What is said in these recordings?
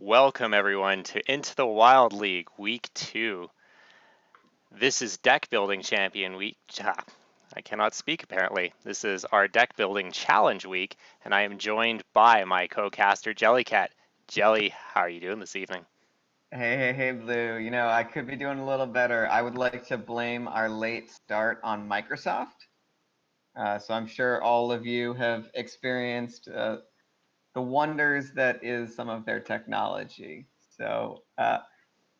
Welcome everyone to Into the Wild League Week 2. This is Deck Building Champion Week. I cannot speak apparently. This is our Deck Building Challenge Week, and I am joined by my co-caster Jellycat. Jelly, how are you doing this evening? Hey, Blue. I could be doing a little better. I would like to blame our late start on Microsoft. So I'm sure all of you have experienced the wonders that is some of their technology. So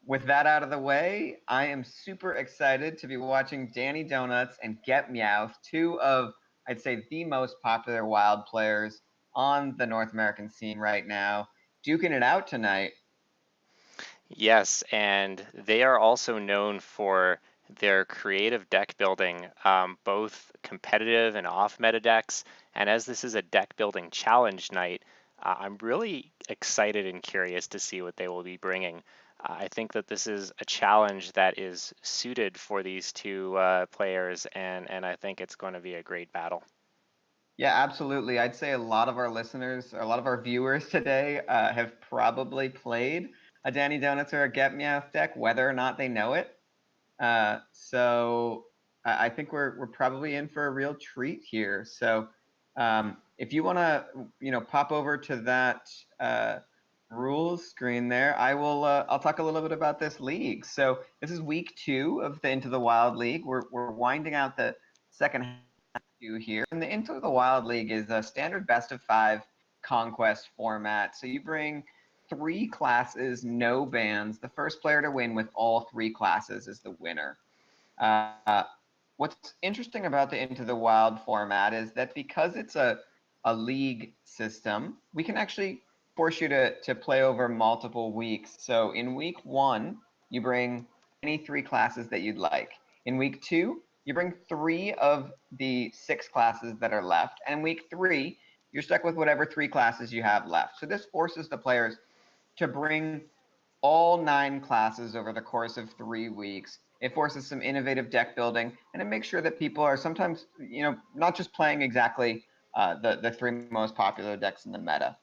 with that out of the way, I am super excited to be watching Danny Donuts and GetMeowth, two of, I'd say, the most popular wild players on the North American scene right now, duking it out tonight. Yes, and they are also known for their creative deck building, both competitive and off-meta decks. And as this is a deck building challenge night, I'm really excited and curious to see what they will be bringing. I think that this is a challenge that is suited for these two players, and I think it's going to be a great battle. Yeah, absolutely. I'd say a lot of our listeners, or a lot of our viewers today, have probably played a Danny Donuts or a Get Meowth deck, whether or not they know it. So I think we're probably in for a real treat here. So if you want to, pop over to that rules screen there, I'll talk a little bit about this league. So this is week 2 of the Into the Wild League. We're winding out the second do here. And the Into the Wild League is a standard best of 5 conquest format. So you bring 3 classes, no bans. The first player to win with all 3 classes is the winner. What's interesting about the Into the Wild format is that because it's a league system, we can actually force you to play over multiple weeks. So in week 1, you bring any 3 classes that you'd like. In week 2, you bring 3 of the 6 classes that are left. And in week 3, you're stuck with whatever 3 classes you have left. So this forces the players to bring all 9 classes over the course of 3 weeks. It forces some innovative deck building, and it makes sure that people are sometimes, not just playing exactly the 3 most popular decks in the meta.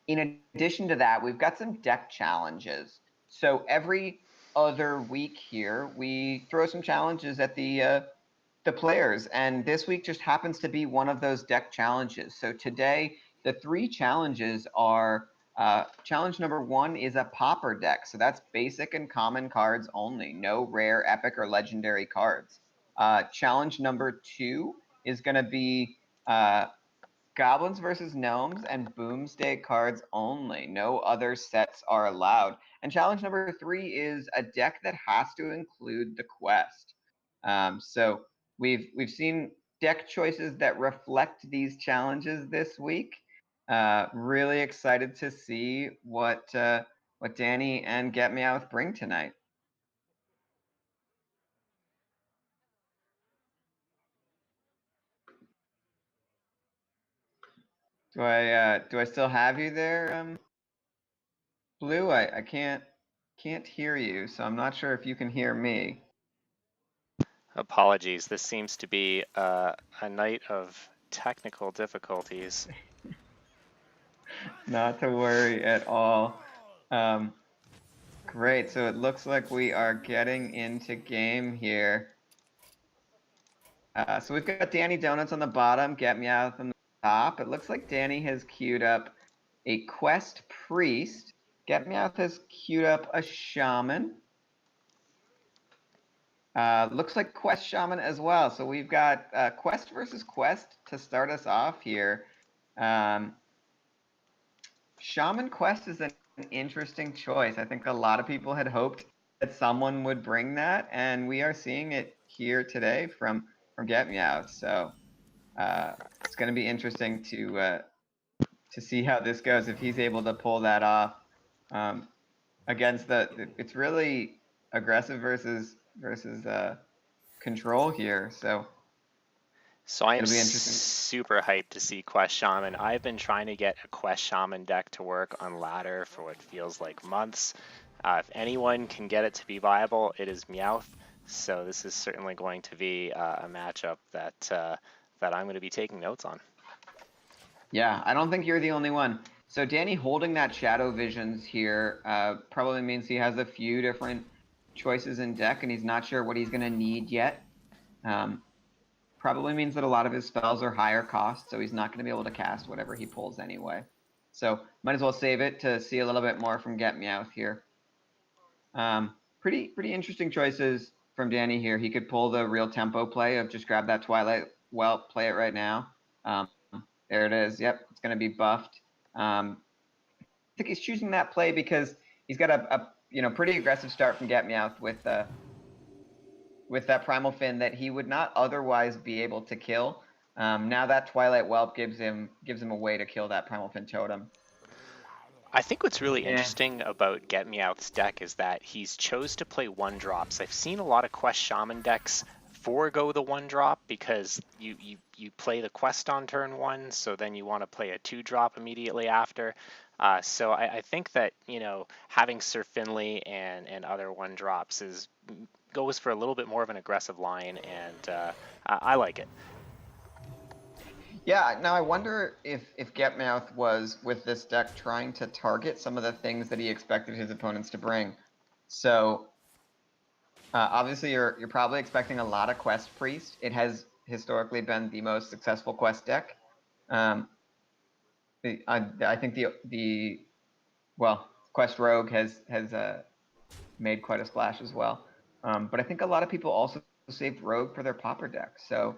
In addition to that, we've got some deck challenges. So every other week here, we throw some challenges at the players, and this week just happens to be one of those deck challenges. So today, the 3 challenges are challenge number 1 is a popper deck. So that's basic and common cards only, no rare, epic, or legendary cards. Challenge number 2 is going to be goblins versus gnomes and boomsday cards only. No other sets are allowed. And challenge number 3 is a deck that has to include the quest. So we've seen deck choices that reflect these challenges this week. Really excited to see what Danny and Get Meowth bring tonight. Do I still have you there, Blue? I can't hear you, so I'm not sure if you can hear me. Apologies, this seems to be a night of technical difficulties. Not to worry at all. Um, Great. So it looks like we are getting into game here. So we've got Danny Donuts on the bottom, Get Meowth on the top. It looks like Danny has queued up a Quest Priest. Get Meowth has queued up a Shaman. Looks like Quest Shaman as well. So we've got Quest versus Quest to start us off here. Um, Shaman Quest is an interesting choice. I think a lot of people had hoped that someone would bring that, and we are seeing it here today from Get Meowth. So it's going to be interesting to see how this goes if he's able to pull that off against it's really aggressive versus control here. So So I am it'll be interesting. super hyped to see Quest Shaman. I've been trying to get a Quest Shaman deck to work on ladder for what feels like months. If anyone can get it to be viable, it is Meowth. So this is certainly going to be a matchup that I'm going to be taking notes on. Yeah, I don't think you're the only one. So Danny holding that Shadow Visions here probably means he has a few different choices in deck, and he's not sure what he's going to need yet. Probably means that a lot of his spells are higher cost, so he's not going to be able to cast whatever he pulls anyway. So might as well save it to see a little bit more from GetMeowth here. Pretty interesting choices from Danny here. He could pull the real tempo play of just grab that Twilight Whelp, play it right now. There it is. Yep, it's going to be buffed. I think he's choosing that play because he's got a pretty aggressive start from GetMeowth with that Primal Fin that he would not otherwise be able to kill. Now that Twilight Whelp gives him a way to kill that Primal Fin totem. I think what's really Yeah. interesting about GetMeowth's deck is that he's chose to play 1-drops. I've seen a lot of Quest Shaman decks forego the 1-drop because you play the quest on turn 1, so then you want to play a 2-drop immediately after. So I think that, having Sir Finley and other 1-drops goes for a little bit more of an aggressive line, and I like it. Yeah, now I wonder if GetMouth was with this deck trying to target some of the things that he expected his opponents to bring. So obviously you're probably expecting a lot of Quest Priest. It has historically been the most successful Quest deck. I think the Quest Rogue has made quite a splash as well. But I think a lot of people also saved Rogue for their Pauper deck. So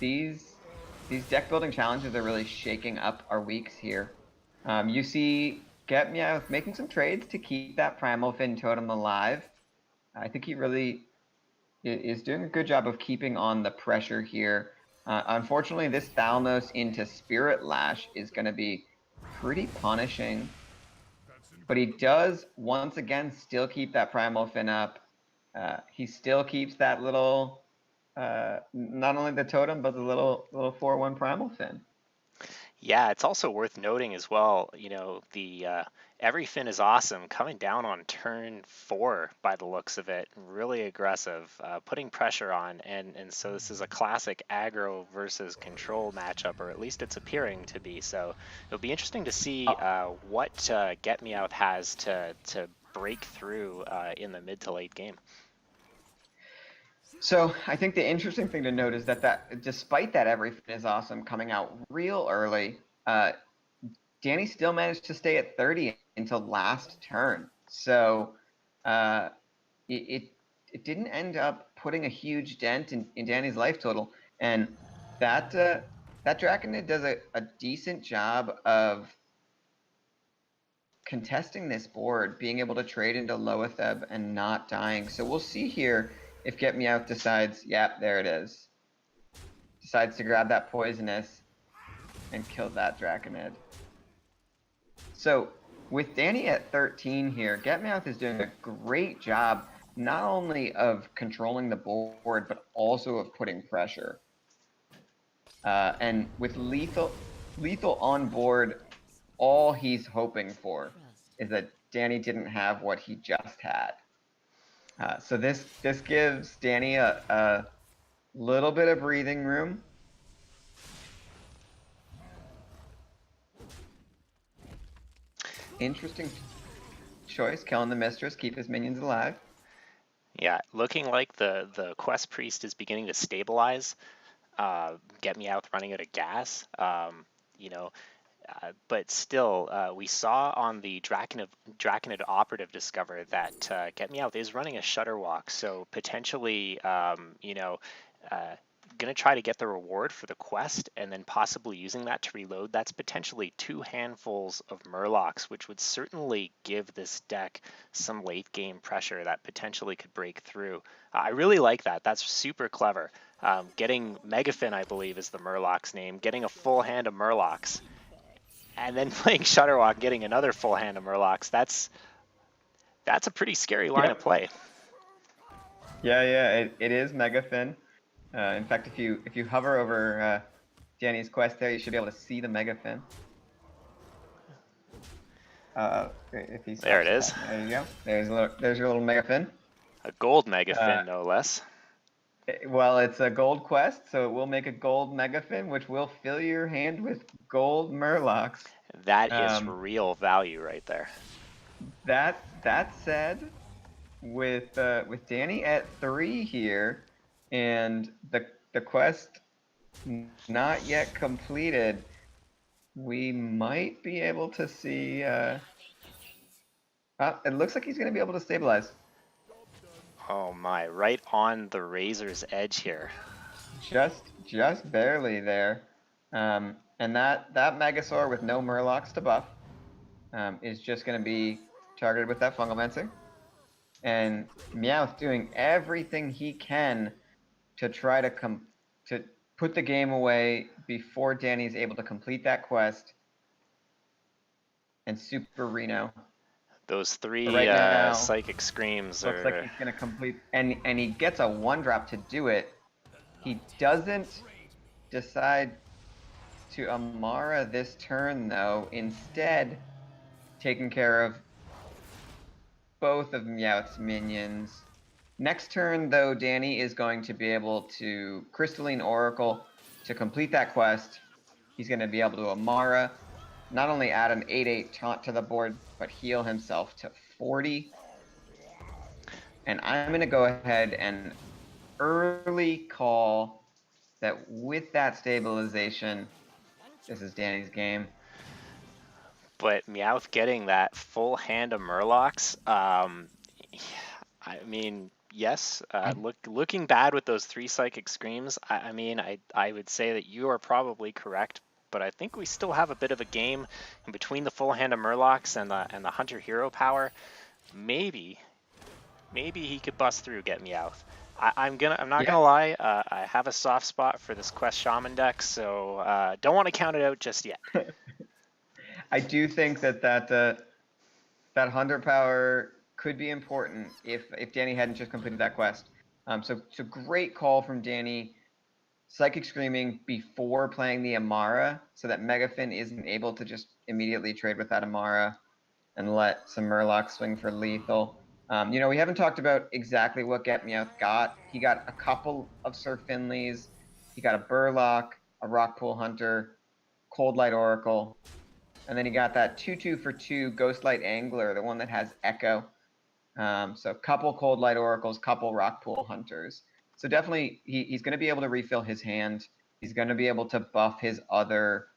these deck building challenges are really shaking up our weeks here. You see GetMeowth making some trades to keep that Primal Fin totem alive. I think he really is doing a good job of keeping on the pressure here. Unfortunately, this Thalnos into Spirit Lash is going to be pretty punishing. But he does, once again, still keep that Primal Fin up. He still keeps that little, not only the totem, but the little 4/1 Primal Fin. Yeah, it's also worth noting as well, the every fin is awesome coming down on turn 4 by the looks of it. Really aggressive, putting pressure on, and so this is a classic aggro versus control matchup, or at least it's appearing to be. So it'll be interesting to see what GetMeowth has to break through in the mid to late game. So I think the interesting thing to note is that despite that everything is awesome coming out real early, Danny still managed to stay at 30 until last turn. So it didn't end up putting a huge dent in Danny's life total. And that Draconid does a decent job of contesting this board, being able to trade into Loatheb and not dying. So we'll see here if GetMeowth decides, yeah, there it is. Decides to grab that Poisonous and kill that Draconid. So with Danny at 13 here, GetMeowth is doing a great job not only of controlling the board, but also of putting pressure. And with lethal on board, all he's hoping for is that Danny didn't have what he just had. So this gives Danny a little bit of breathing room. Interesting choice, killing the Mistress, keep his minions alive. Yeah, looking like the Quest Priest is beginning to stabilize. GetMeowth running out of gas. But still, we saw on the Draconid Operative Discover that GetMeowth is running a Shutter Walk, so potentially, going to try to get the reward for the quest and then possibly using that to reload. That's potentially 2 handfuls of Murlocs, which would certainly give this deck some late game pressure that potentially could break through. I really like that. That's super clever. Getting Megafin, I believe, is the Murloc's name. Getting a full hand of Murlocs and then playing Shutterwalk, getting another full hand of Murlocs. That's a pretty scary line of play. Yeah, it is Megafin. In fact, if you hover over Danny's quest there, you should be able to see the Megafin. If he there it is. There you go. There's your little Megafin. A gold Megafin, no less. Well, it's a gold quest, so it will make a gold megafin, which will fill your hand with gold murlocs. That is Um, real value right there. that said, with Danny at 3 here, and the quest not yet completed, we might be able to see. It looks like he's going to be able to stabilize. Oh my, right on the razor's edge here. Just barely there. And that Megasaur with no Murlocs to buff is just going to be targeted with that Fungalmancer. And Meowth doing everything he can to try to put the game away before Danny's able to complete that quest and Super Reno. Those But three right now, psychic screams looks like are. he's going to complete, and he gets a 1-drop to do it. He doesn't decide to Amara this turn, though, instead taking care of both of Meowth's minions. Next turn, though, Danny is going to be able to Crystalline Oracle to complete that quest. He's going to be able to Amara, not only add an 8/8 taunt to the board, but heal himself to 40. And I'm going to go ahead and early call that with that stabilization, this is Danny's game. But Meowth getting that full hand of Murlocs, I mean, yes, looking bad with those three psychic screams. I mean, I would say that you are probably correct, but I think we still have a bit of a game in between the full hand of Murlocs and the Hunter Hero power. Maybe he could bust through GetMeowth. I'm not Yeah, gonna lie. I have a soft spot for this Quest Shaman deck, so don't want to count it out just yet. I do think that Hunter power could be important if Danny hadn't just completed that quest. So great call from Danny. Psychic Screaming before playing the Amara, so that Megafin isn't able to just immediately trade with that Amara and let some Murloc swing for lethal. We haven't talked about exactly what GetMeowth got. He got a couple of Sir Finleys. He got a Burlock, a Rockpool Hunter, Cold Light Oracle, and then he got that 2/2 for 2 Ghostlight Angler, the one that has Echo. So couple Cold Light Oracles, couple Rockpool Hunters. So definitely he's going to be able to refill his hand. He's going to be able to buff his other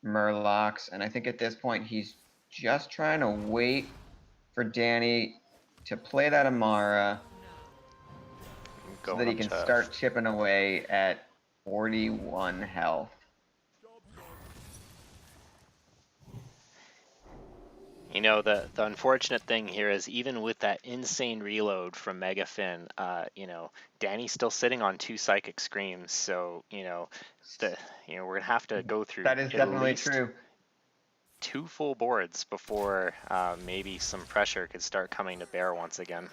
Murlocs. And I think at this point he's just trying to wait for Danny to play that Amara so that Going he up can to start chipping away at 41 health. the unfortunate thing here is even with that insane reload from Megafin, Danny's still sitting on two psychic screams. So, we're gonna have to go through That is at definitely least true. two full boards before maybe some pressure could start coming to bear once again.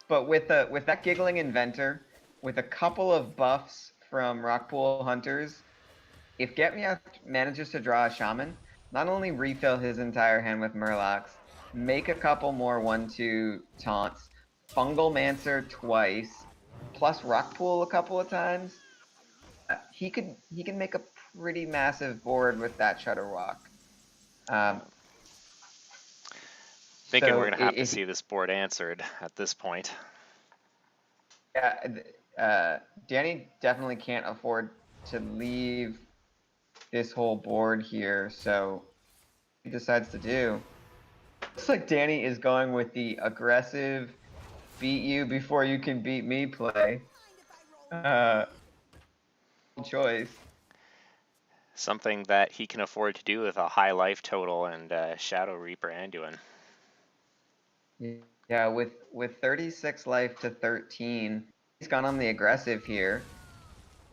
But with that Giggling Inventor, with a couple of buffs from Rockpool Hunters, if Get-Meowth manages to draw a Shaman, not only refill his entire hand with Murlocs, make a couple more 1/2 taunts, Fungal Mancer twice, plus Rockpool a couple of times, he can make a pretty massive board with that Shudderwock. Um, Thinking we're so gonna have to see this board answered at this point. yeah, Danny definitely can't afford to leave this whole board here, so he decides to do. Looks like Danny is going with the aggressive beat you before you can beat me play. Choice. Something that he can afford to do with a high life total and Shadow Reaper Anduin. Yeah, with 36 life to 13, he's gone on the aggressive here.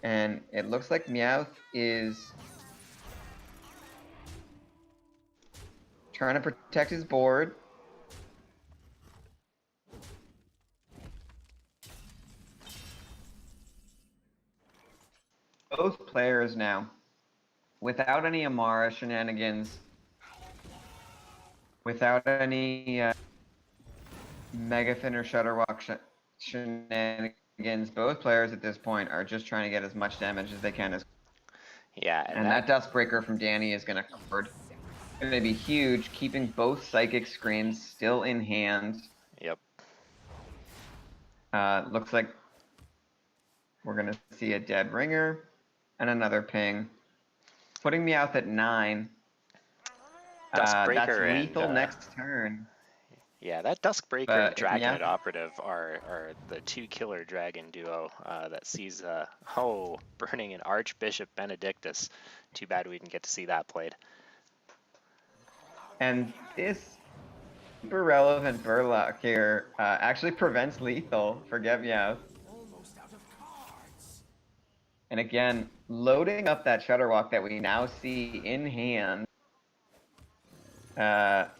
And it looks like Meowth is trying to protect his board. Both players now, without any Amara shenanigans, without any Megafin or Shudderwock shenanigans, begins. Both players at this point are just trying to get as much damage as they can. Yeah, and And that Dustbreaker from Danny is going to be huge, keeping both Psychic Screens still in hand. yep. Looks like we're going to see a dead ringer and another ping, putting Meowth at 9. That's Duskbreaker and lethal next turn. yeah, that Duskbreaker and But if Dragonid Meowth, Operative are the two killer dragon duo that sees burning an Archbishop Benedictus. Too bad we didn't get to see that played. and this super relevant Burlock here actually prevents lethal for GetMeowth. And again, loading up that Shutterwalk that we now see in hand. But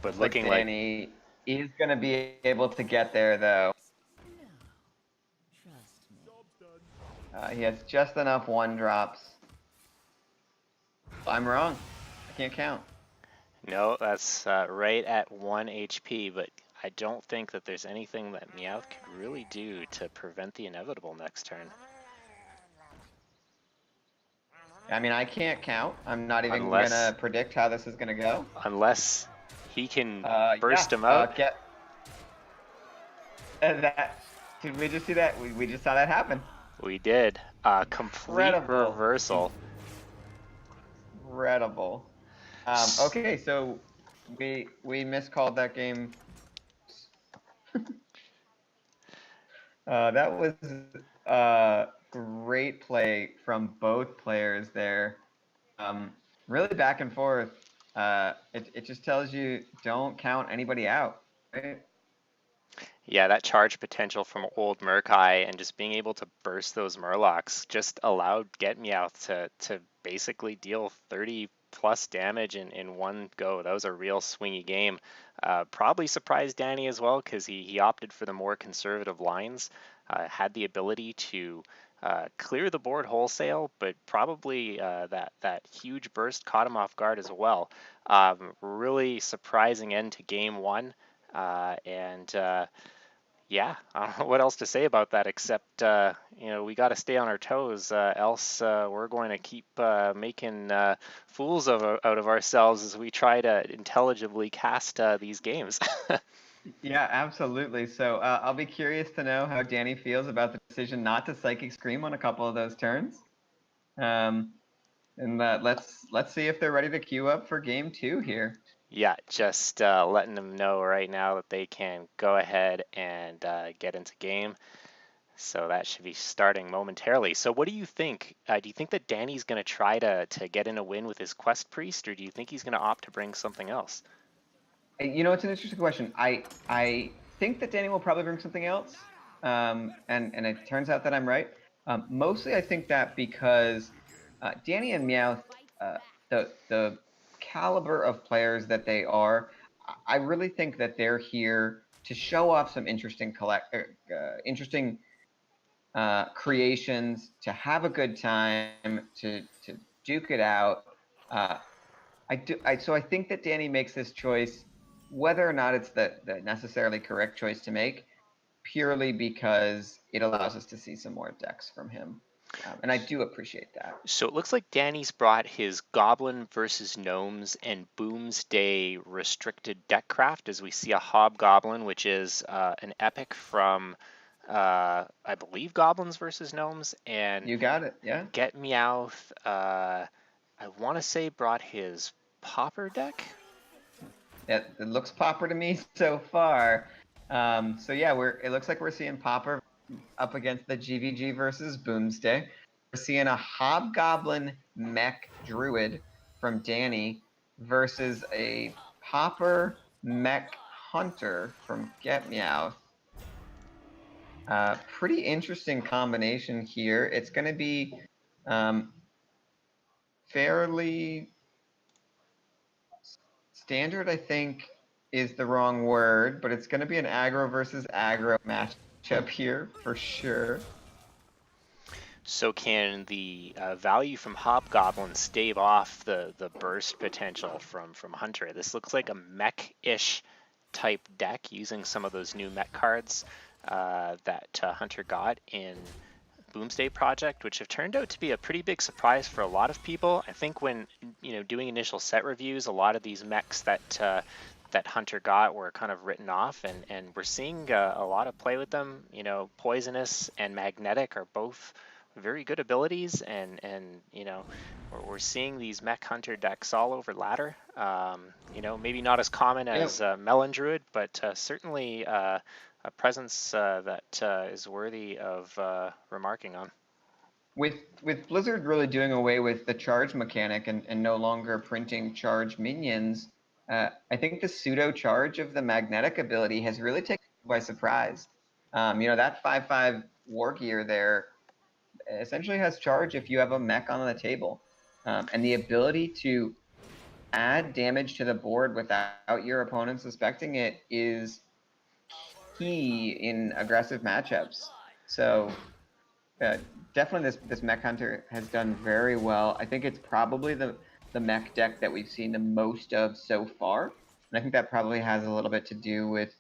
Like looking like Danny is going to be able to get there, though. He has just enough 1-drops. I'm wrong. I can't count. no, that's right at 1 HP, but I don't think that there's anything that Meowth could really do to prevent the inevitable next turn. I mean, I can't count. I'm not even going Unless to predict how this is going to go. unless he can burst him out. That. Did we just see that? We just saw that happen. We did. Complete Incredible. reversal. Incredible. Okay, so we miscalled that game. That was great play from both players there. Really back and forth. It just tells you don't count anybody out. Right? Yeah, that charge potential from old Murkai and just being able to burst those Murlocs just allowed GetMeowth to basically deal 30 plus damage in one go. That was a real swingy game. Probably surprised Danny as well because he opted for the more conservative lines, had the ability to clear the board wholesale, but probably that huge burst caught him off guard as well. Really surprising end to game one. Yeah, I don't know what else to say about that except we got to stay on our toes, else we're going to keep making fools out of ourselves as we try to intelligibly cast these games. Yeah, absolutely. So I'll be curious to know how Danny feels about the decision not to Psychic Scream on a couple of those turns. And let's see if they're ready to queue up for game 2 here. Yeah, just letting them know right now that they can go ahead and get into game. So that should be starting momentarily. So what do you think? Do you think that Danny's going to try to get in a win with his Quest Priest, or do you think he's going to opt to bring something else? It's an interesting question. I think that Danny will probably bring something else, and it turns out that I'm right. Mostly, I think that because Danny and Meowth, the caliber of players that they are, I really think that they're here to show off some interesting creations, to have a good time, to duke it out. So I think that Danny makes this choice, whether or not it's the necessarily correct choice to make, purely because it allows us to see some more decks from him. And I do appreciate that. So it looks like Danny's brought his Goblin versus Gnomes and Boomsday restricted deck craft, as we see a Hobgoblin, which is an epic from, I believe, Goblins versus Gnomes, and You got it, yeah? GetMeowth, I want to say, brought his Pauper deck. It looks Popper to me so far. So yeah, it looks like we're seeing Popper up against the GVG versus Boomsday. We're seeing a Hobgoblin Mech Druid from Danny versus a Popper Mech Hunter from GetMeowth. Pretty interesting combination here. It's going to be fairly standard, I think, is the wrong word, but it's going to be an aggro versus aggro matchup here for sure. So can the value from Hobgoblin stave off the burst potential from Hunter? This looks like a mech-ish type deck using some of those new mech cards that Hunter got in Boomsday Project, which have turned out to be a pretty big surprise for a lot of people. I think when doing initial set reviews, a lot of these mechs that Hunter got were kind of written off, and we're seeing a lot of play with them. Poisonous and Magnetic are both very good abilities, and we're seeing these mech hunter decks all over ladder. Maybe not as common Yeah, as Melon Druid, but certainly a presence that is worthy of remarking on. with Blizzard really doing away with the charge mechanic and no longer printing charge minions, I think the pseudo charge of the magnetic ability has really taken people by surprise. That 5/5 war gear there essentially has charge if you have a mech on the table, and the ability to add damage to the board without your opponent suspecting it is key in aggressive matchups. So uh, definitely this mech hunter has done very well. I think it's probably the mech deck that we've seen the most of so far, and I think that probably has a little bit to do with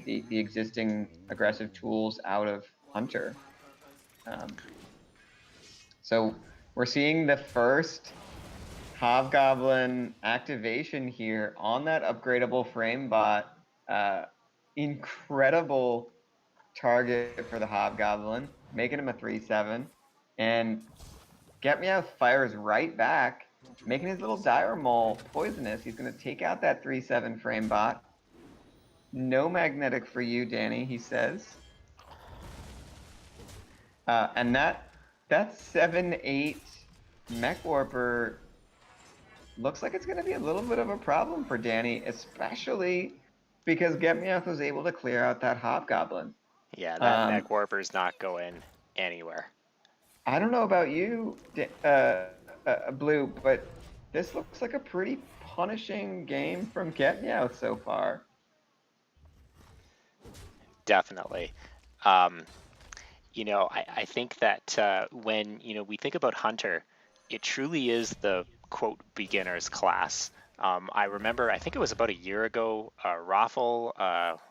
the existing aggressive tools out of Hunter. So we're seeing the first Hobgoblin activation here on that upgradable frame bot. Incredible target for the Hobgoblin, making him a 3/7. And GetMeowth fires right back, making his little Dire Maul poisonous. He's going to take out that 3/7 frame bot. No magnetic for you, Danny, he says. And that 7/8 Mech Warper looks like it's going to be a little bit of a problem for Danny, especially because GetMeowth was able to clear out that Hobgoblin. Yeah, that Um, mech warper's not going anywhere. I don't know about you, Blue, but this looks like a pretty punishing game from GetMeowth so far. Definitely. I think that when we think about Hunter, it truly is the quote beginners class. I remember, I think it was about a year ago, Raffle,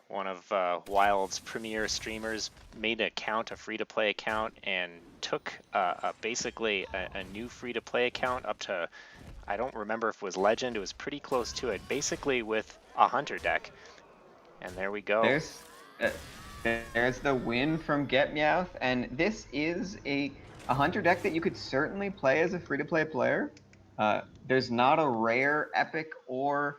one of Wild's premier streamers, made an account, a free-to-play account, and took basically a new free-to-play account up to, I don't remember if it was Legend, it was pretty close to it, basically with a Hunter deck. And there we go. There's uh, there's the win from GetMeowth, and this is a hunter deck that you could certainly play as a free-to-play player. There's not a rare, epic, or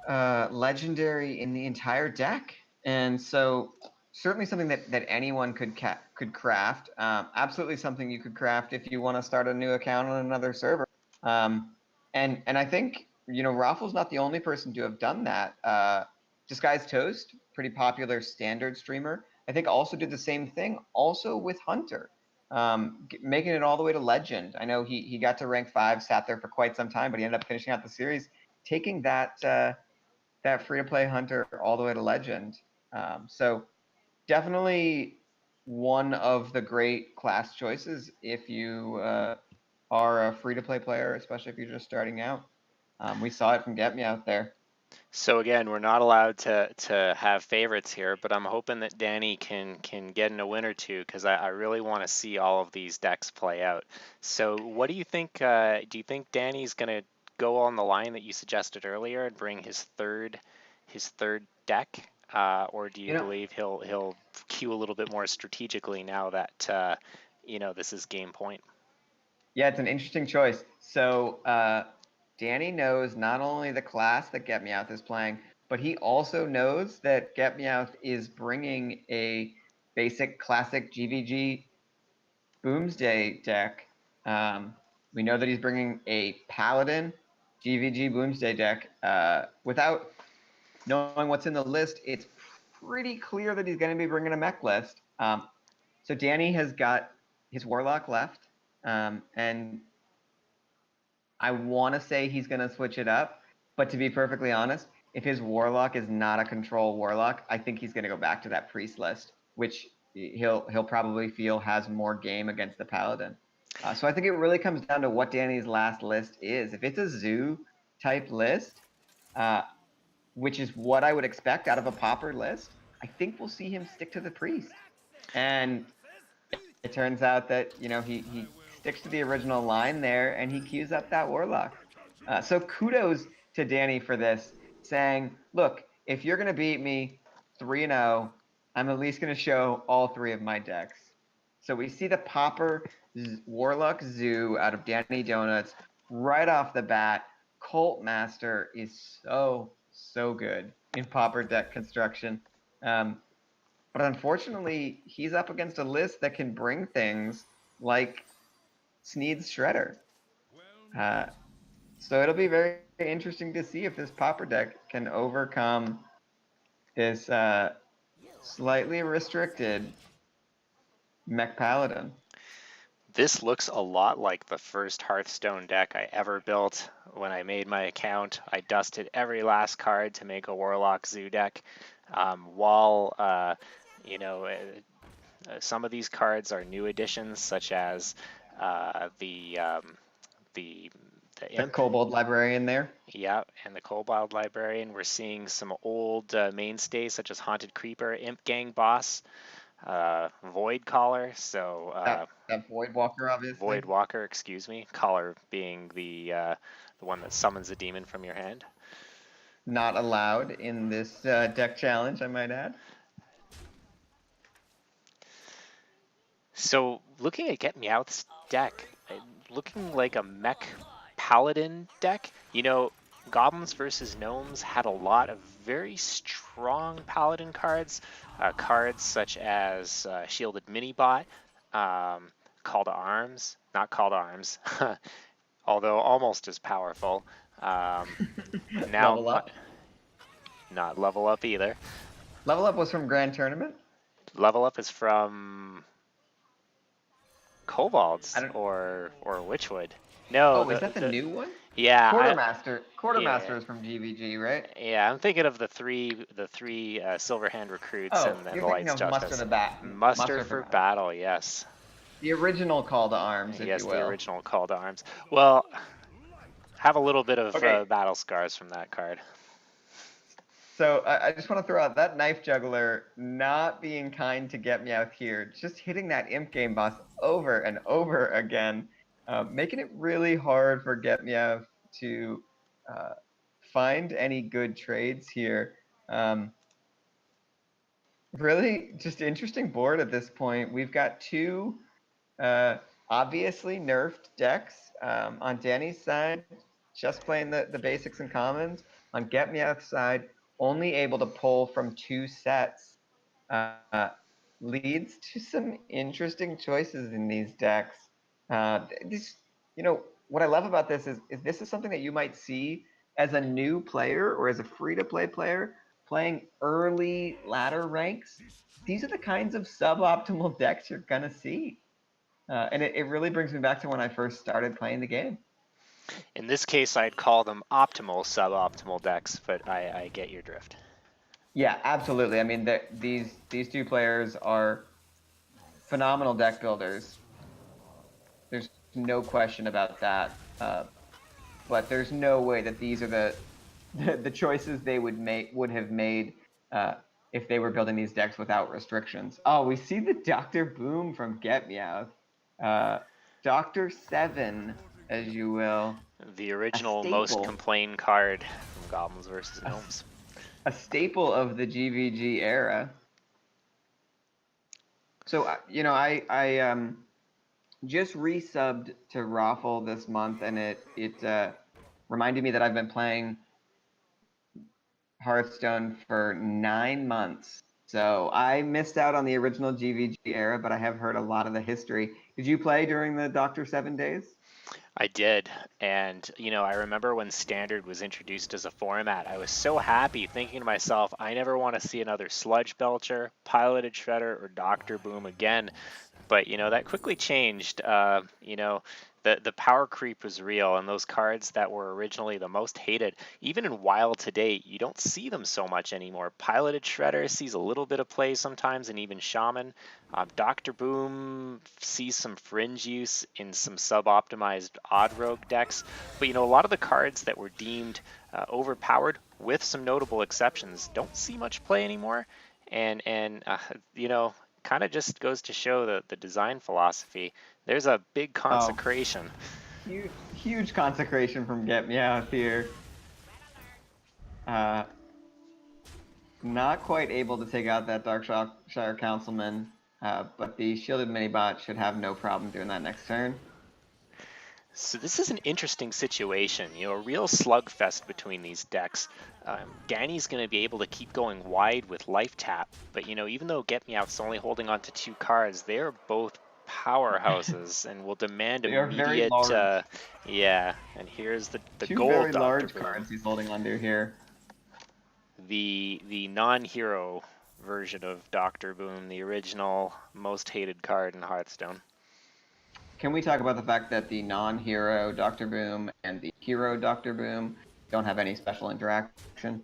legendary in the entire deck, and so certainly something that anyone could craft. Absolutely something you could craft if you want to start a new account on another server. And I think Raffle's not the only person to have done that. Disguised Toast, pretty popular standard streamer, I think also did the same thing, also with Hunter, making it all the way to Legend. I know he got to rank 5, sat there for quite some time, but he ended up finishing out the series, taking that free-to-play Hunter all the way to Legend. So definitely one of the great class choices if you are a free-to-play player, especially if you're just starting out. We saw it from Get Me Out there. So again, we're not allowed to have favorites here, but I'm hoping that Danny can get in a win or two because I really want to see all of these decks play out. So what do you think? Do you think Danny's gonna go on the line that you suggested earlier and bring his third deck, or do you You know, believe he'll queue a little bit more strategically now that this is game point? yeah, it's an interesting choice. So Danny knows not only the class that Get Me Out is playing, but he also knows that Get Me Out is bringing a basic classic GVG Boomsday deck. We know that he's bringing a Paladin GVG Boomsday deck. Without knowing what's in the list, it's pretty clear that he's going to be bringing a mech list. So Danny has got his Warlock left, and I want to say he's going to switch it up. But to be perfectly honest, if his Warlock is not a control Warlock, I think he's going to go back to that Priest list, which he'll probably feel has more game against the Paladin. So I think it really comes down to what Danny's last list is. If it's a Zoo type list, uh, which is what I would expect out of a Pauper list, I think we'll see him stick to the Priest. And it turns out that, he sticks to the original line there and he queues up that Warlock. So kudos to Danny for this, saying, look, if you're going to beat me 3-0, I'm at least going to show all three of my decks. So we see the Pauper Warlock Zoo out of Danny Donuts right off the bat. Cult Master is so good in Pauper deck construction. But unfortunately, he's up against a list that can bring things like Sneed's Shredder. Uh, so it'll be very interesting to see if this Pauper deck can overcome this slightly restricted Mech Paladin. This looks a lot like the first Hearthstone deck I ever built. When I made my account, I dusted every last card to make a Warlock Zoo deck. While you know, some of these cards are new additions, such as uh, the um, the the The Imp, Kobold Librarian there. yeah, and the Kobold Librarian. We're seeing some old mainstays such as Haunted Creeper, Imp Gang Boss, Void Collar. So That Void Walker, obviously. Void Walker, excuse me. Collar being the one that summons a demon from your hand. Not allowed in this deck challenge, I might add. So looking at GetMeowth's deck, looking like a mech paladin deck. Goblins versus Gnomes had a lot of very strong paladin cards. Cards such as Shielded Minibot, um, Call to Arms, not Call to Arms, although almost as powerful. Um, now, Level Up. not Level Up either. Level Up was from Grand Tournament. Level Up is from I Kobolds don't. or Witchwood. No, Oh, is that the new one? yeah, Quartermaster yeah, is from GVG, right? yeah. I'm thinking of the three Silverhand recruits Oh, and then you're the thinking Lights of Justice. Muster Muster for for Battle. battle, yes, The original call to arms, if yes, you the will. original Call to Arms. Well, have a little bit of Okay, battle scars from that card. so I just want to throw out that Knife Juggler not being kind to Get Me Out here, just hitting that Imp Game boss over and over again, making it really hard for Get Me Out to uh, find any good trades here. Um, Really, just interesting board at this point. We've got two uh, obviously nerfed decks on Danny's side, just playing the basics and commons. On Get Meowth's side, only able to pull from two sets. Uh, Leads to some interesting choices in these decks. This, what I love about this is this is something that you might see as a new player or as a free-to-play player playing early ladder ranks. These are the kinds of suboptimal decks you're gonna see. And it really brings me back to when I first started playing the game. In this case, I'd call them optimal suboptimal decks, but I get your drift. Yeah, absolutely. I mean, these two players are phenomenal deck builders. There's no question about that. But there's no way that these are the choices they would have made uh, if they were building these decks without restrictions. Oh, we see the Doctor Boom from Get Meowth. Doctor Seven, as you will, The a original most staple, complained card from Goblins versus a, Gnomes. a staple of the GVG era. So I just resubbed to Raffle this month, and it reminded me that I've been playing Hearthstone for 9 months. So I missed out on the original GVG era, but I have heard a lot of the history. Did you play during the Doctor Seven days? I did. And, I remember when Standard was introduced as a format, I was so happy thinking to myself, I never want to see another Sludge Belcher, Piloted Shredder, or Dr. Boom again. But, that quickly changed. The power creep was real, and those cards that were originally the most hated, even in Wild today, you don't see them so much anymore. Piloted Shredder sees a little bit of play sometimes, and even Shaman. Dr. Boom sees some fringe use in some sub-optimized odd rogue decks. But, a lot of the cards that were deemed overpowered with some notable exceptions, don't see much play anymore. And you know, kind of just goes to show the design philosophy. There's a big Oh, consecration. huge consecration from GetMeowth here. Uh, Not quite able to take out that Darkshire Councilman, but the shielded minibot should have no problem doing that next turn. So this is an interesting situation, you know, a real slugfest between these decks. Danny's going to be able to keep going wide with life tap, but you know, even though Get Me Out's only holding on to 2 cards, they're both powerhouses and will demand They are very immediate, large. yeah. And here's the Two gold very Doctor large Boom, cards he's holding onto here. the non-hero version of Doctor Boom, the original most hated card in Hearthstone. Can we talk about the fact that the non-hero Dr. Boom and the hero Dr. Boom don't have any special interaction?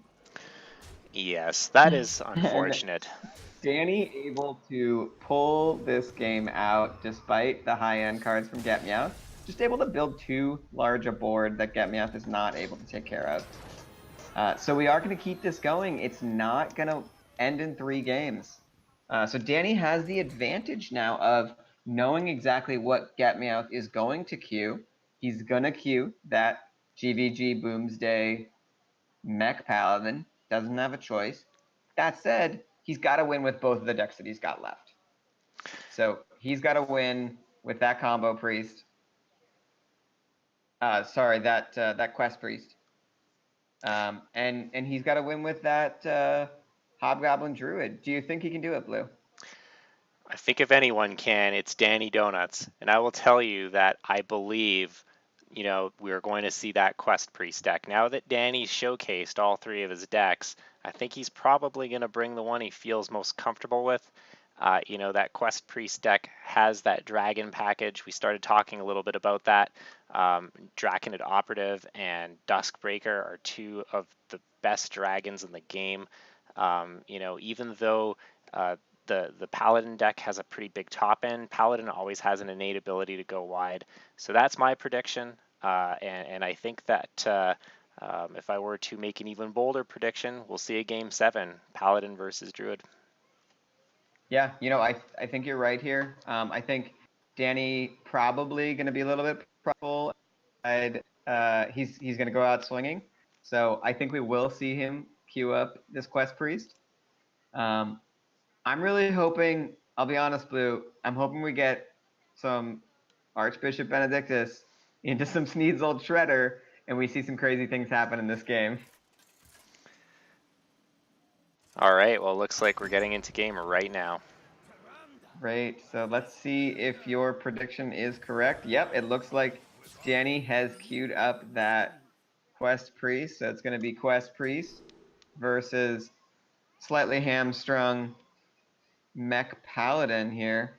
Yes, that is And unfortunate. Danny able to pull this game out despite the high-end cards from Get Meowth, just able to build too large a board that Get Meowth is not able to take care of. So we are going to keep this going. It's not going to end in 3 games. So Danny has the advantage now of knowing exactly what Get Meowth is going to queue. He's going to queue that GVG Boomsday Mech Paladin. Doesn't have a choice. That said, he's got to win with both of the decks that he's got left. So he's got to win with that combo priest. Sorry, that quest priest. And he's got to win with that Hobgoblin Druid. Do you think he can do it, Blue? I think if anyone can, it's Danny Donuts. And I will tell you that I believe, you know, we're going to see that Quest Priest deck. Now that Danny's showcased all 3 of his decks, I think he's probably going to bring the one he feels most comfortable with. You know, that Quest Priest deck has that dragon package. We started talking a little bit about that. Draconid Operative and Duskbreaker are 2 of the best dragons in the game. You know, even though the Paladin deck has a pretty big top end, Paladin always has an innate ability to go wide. So that's my prediction. And I think that if I were to make an even bolder prediction, we'll see a game 7, Paladin versus Druid. Yeah, I think you're right here. I think Danny probably going to be a little bit probable. He's going to go out swinging. So I think we will see him queue up this Quest Priest. I'm really hoping, I'll be honest, Blue, I'm hoping we get some Archbishop Benedictus into some Sneed's old shredder, and we see some crazy things happen in this game. All right, well, looks like we're getting into game right now. Great. So let's see if your prediction is correct. Yep, it looks like Danny has queued up that Quest Priest. So it's going to be Quest Priest versus slightly hamstrung Mech Paladin here.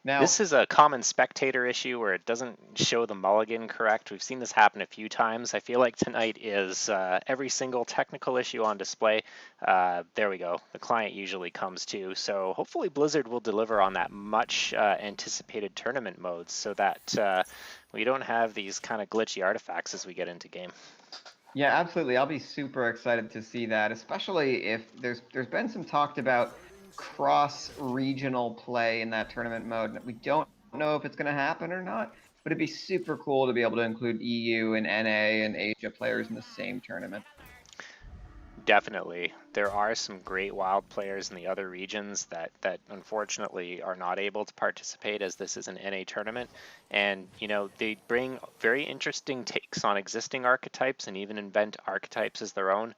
Now, This is a common spectator issue where it doesn't show the mulligan correct. We've seen this happen a few times. I feel like tonight is every single technical issue on display. There we go. The client usually comes to. So hopefully Blizzard will deliver on that much anticipated tournament modes so that we don't have these kind of glitchy artifacts as we get into game. yeah, absolutely. I'll be super excited to see that, especially if there's been some talked about cross-regional play in that tournament mode. We don't know if it's going to happen or not, but it'd be super cool to be able to include EU and NA and Asia players in the same tournament. Definitely. There are some great wild players in the other regions that unfortunately are not able to participate as this is an NA tournament. And, you know, they bring very interesting takes on existing archetypes and even invent archetypes as their own.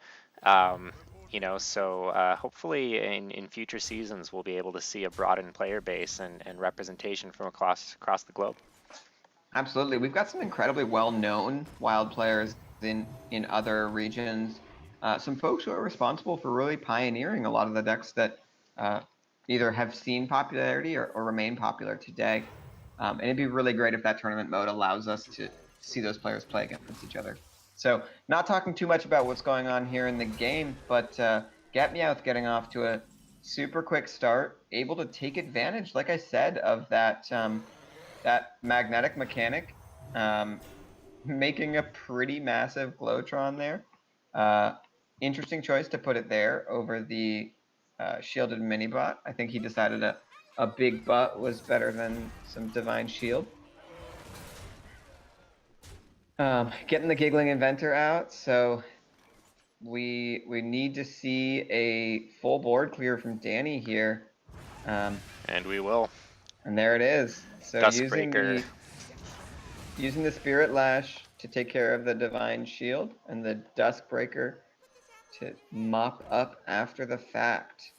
You know, so hopefully in future seasons we'll be able to see a broadened player base and representation from across the globe. Absolutely. We've got some incredibly well-known wild players in other regions. Some folks who are responsible for really pioneering a lot of the decks that either have seen popularity or remain popular today. And it'd be really great if that tournament mode allows us to see those players play against each other. So not talking too much about what's going on here in the game, but GetMeowth getting off to a super quick start, able to take advantage, like I said, of that that magnetic mechanic. Making a pretty massive Glowtron there. Interesting choice to put it there over the shielded Minibot. I think he decided a big butt was better than some Divine Shield. Getting the Giggling Inventor out, so we need to see a full board clear from Danny here. And we will. And there it is. So Duskbreaker. using the Spirit Lash to take care of the Divine Shield and the Duskbreaker to mop up after the fact.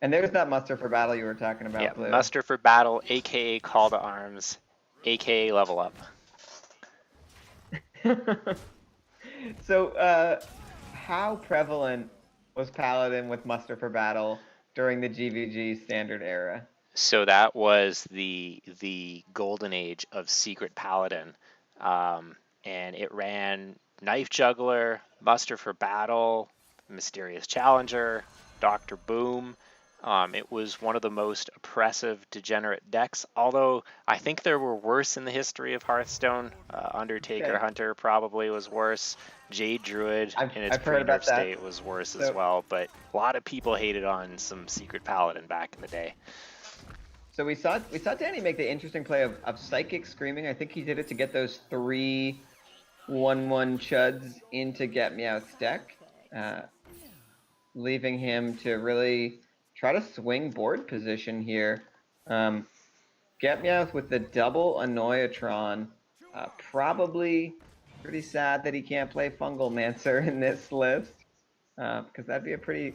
And there's that muster for battle you were talking about, Yeah, Blue. muster for battle, aka call to arms, aka level up. So, how prevalent was Paladin with muster for battle during the GVG standard era? So that was the golden age of Secret Paladin, and it ran Knife Juggler, Muster for Battle, Mysterious Challenger, Doctor Boom. It was one of the most oppressive, degenerate decks. Although I think there were worse in the history of Hearthstone. Undertaker Okay. Hunter probably was worse. Jade Druid in its I've heard pre-nerf about that. state was worse as So, well. But a lot of people hated on some Secret Paladin back in the day. so we saw Danny make the interesting play of Psychic Screaming. I think he did it to get those 3/1/1 chuds into GetMeowth's deck, leaving him to really try to swing board position here. GetMeowth with the double Annoyatron, probably pretty sad that he can't play Fungal Mancer in this list, because that'd be a pretty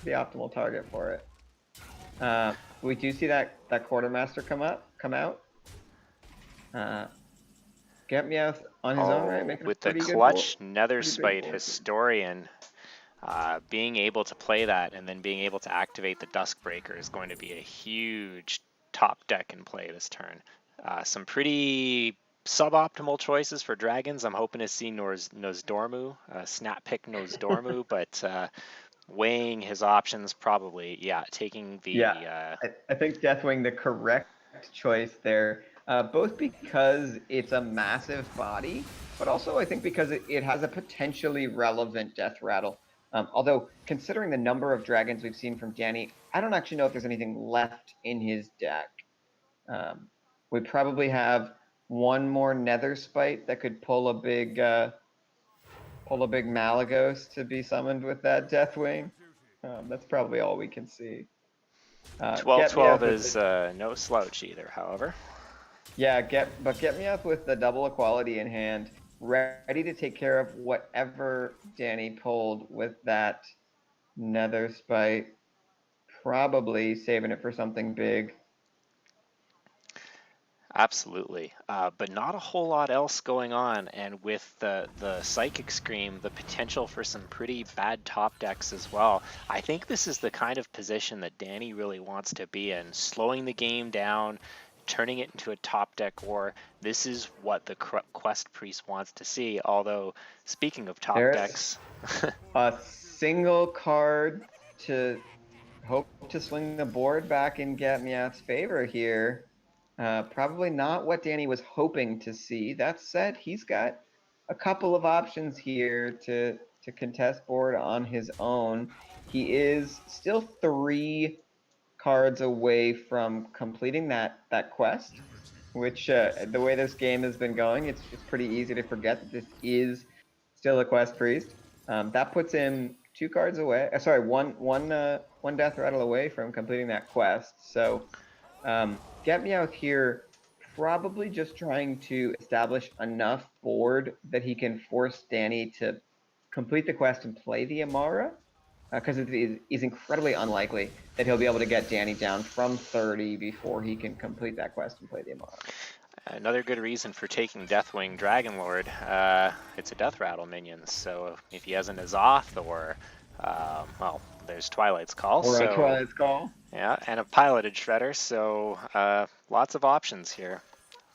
optimal target for it. We do see that Quartermaster come out. GetMeowth on his own right, making a with the pretty good board. clutch Netherspite Historian, being able to play that and then being able to activate the Duskbreaker is going to be a huge top deck in play this turn. Some pretty suboptimal choices for dragons. I'm hoping to see Nozdormu, snap pick Nozdormu, but weighing his options, probably, taking the... I think Deathwing the correct choice there, both because it's a massive body, but also I think because it has a potentially relevant Death Rattle. Although, considering the number of dragons we've seen from Danny, I don't actually know if there's anything left in his deck. We probably have one more Netherspite that could pull a big Malagos to be summoned with that Deathwing. That's probably all we can see. 12/12 is no slouch either, however. Yeah, GetMeowth with the double equality in hand, ready to take care of whatever Danny pulled with that Netherspite. Probably saving it for something big. Absolutely, but not a whole lot else going on, and with the Psychic Scream, the potential for some pretty bad top decks as well. I think this is the kind of position that Danny really wants to be in, slowing the game down, turning it into a top deck war. This is what the Quest Priest wants to see, although, speaking of top decks... a single card to hope to swing the board back in GetMeowth's favor here. Probably not what Danny was hoping to see. That said, he's got a couple of options here to contest board on his own. He is still 3 cards away from completing that quest, which the way this game has been going, it's pretty easy to forget that this is still a Quest Priest. That puts him 2 cards away. Sorry, one Death Rattle away from completing that quest. So GetMeowth here, probably just trying to establish enough board that he can force Danny to complete the quest and play the Amara, because it is incredibly unlikely that he'll be able to get Danny down from 30 before he can complete that quest and play the Amara. Another good reason for taking Deathwing Dragonlord, it's a Death Rattle minion, so if he has an Azoth or, well, there's Twilight's Call. Or a Twilight's Call. Yeah, and a piloted Shredder, so lots of options here.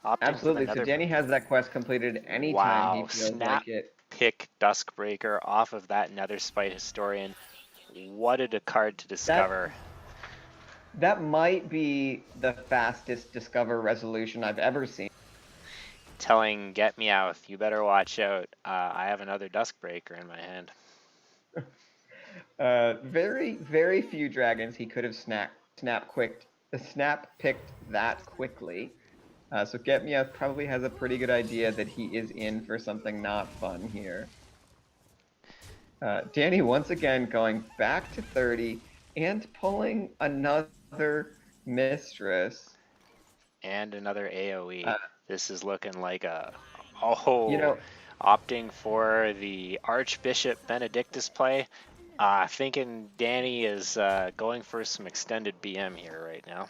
Absolutely, so Danny has that quest completed anytime he feels like it. Pick Duskbreaker off of that Netherspite Historian. What a card to discover. That might be the fastest discover resolution I've ever seen. telling GetMeowth, you better watch out. I have another Duskbreaker in my hand. Very, very few dragons he could have snap picked that quickly. So GetMeowth probably has a pretty good idea that he is in for something not fun here. Danny once again going back to 30 and pulling another mistress. And another Uh, AoE. This is looking like a you oh, know, opting for the Archbishop Benedictus play. Thinking Danny is going for some extended BM here right now.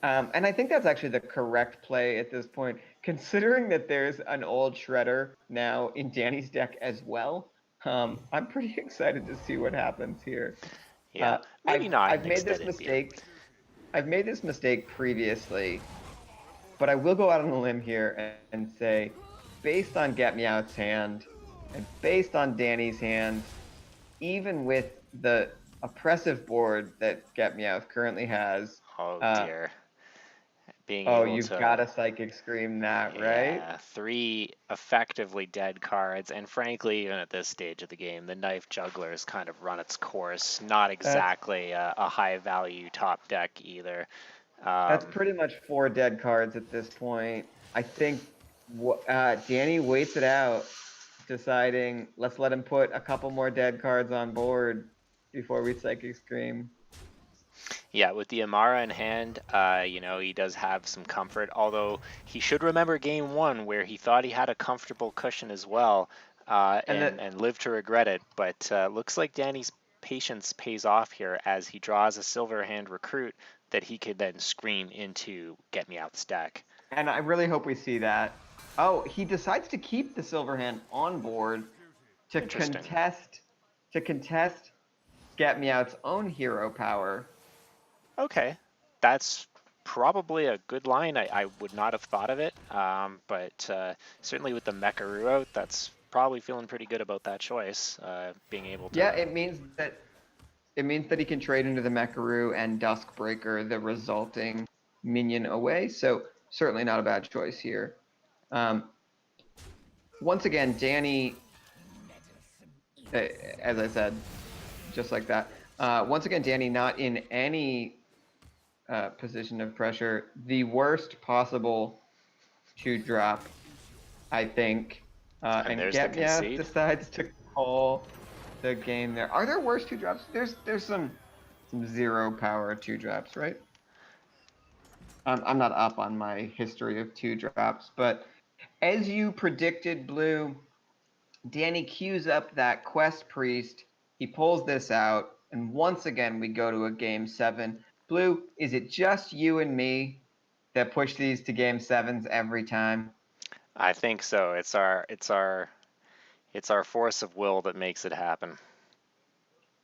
and I think that's actually the correct play at this point, considering that there's an old Shredder now in Danny's deck as well. I'm pretty excited to see what happens here. Yeah, Uh, maybe I've not I've an made this extended BM. mistake. I've made this mistake previously, but I will go out on a limb here and say, based on Get Meowth's hand and based on Danny's hand, even with the oppressive board that Get Meowth currently has, Oh uh, dear. Being oh, able you've got to, to Psychic Scream that, right? yeah, three effectively dead cards, and frankly, even at this stage of the game, the Knife Juggler has kind of run its course. Not That's exactly a high value top deck either. that's Um, pretty much 4 dead cards at this point. I think Danny waits it out, deciding let's let him put a couple more dead cards on board before we Psychic Scream. Yeah, with the Amara in hand, he does have some comfort. Although he should remember game one where he thought he had a comfortable cushion as well, And and that lived to regret it. But looks like Danny's patience pays off here as he draws a silver hand recruit that he could then scream into Get Me Out stack. and I really hope we see that. Oh, he decides to keep the silver hand on board to Interesting. contest Get Meowth's own hero power. Okay, that's probably a good line. I would not have thought of it, but certainly with the Mecharoo out, that's probably feeling pretty good about that choice. Being able Yeah, to, it means that he can trade into the Mecharoo and Duskbreaker the resulting minion away. So certainly not a bad choice here. Um, once again, Danny, as I said, just like that. Once again, Danny not in any position of pressure. The worst possible 2-drop, I think. and And there's the Getmeow concede. decides to call the game there. Are there worse 2-drops? There's some 0 power 2-drops, right? I'm not up on my history of 2-drops, but as you predicted, Blue, Danny queues up that Quest Priest. He pulls this out, and once again we go to a game 7. Blue, is it just you and me that push these to game 7s every time? I think so. It's our force of will that makes it happen.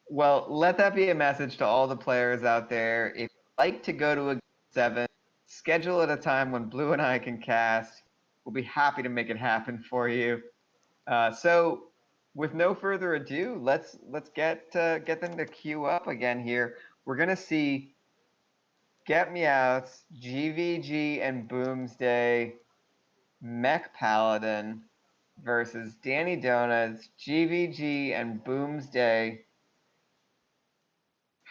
Well, let that be a message to all the players out there. If you like to go to a game 7, schedule at a time when Blue and I can cast. We'll be happy to make it happen for you. So, with no further ado, let's get them to queue up again here. We're gonna see Get Meowth's GVG and Boomsday Mech Paladin versus Danny Donut's GVG and Boomsday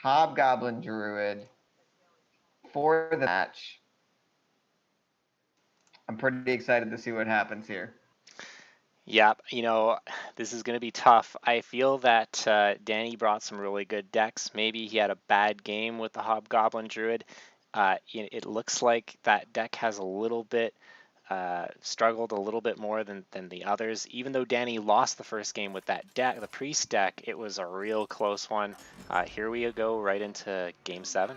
Hobgoblin Druid for the match. I'm pretty excited to see what happens here. Yeah, this is going to be tough. I feel that Danny brought some really good decks. Maybe he had a bad game with the Hobgoblin Druid. It looks like that deck has a little bit struggled a little bit more than the others. Even though Danny lost the first game with that deck, the Priest deck, it was a real close one. Here we go right into Game 7.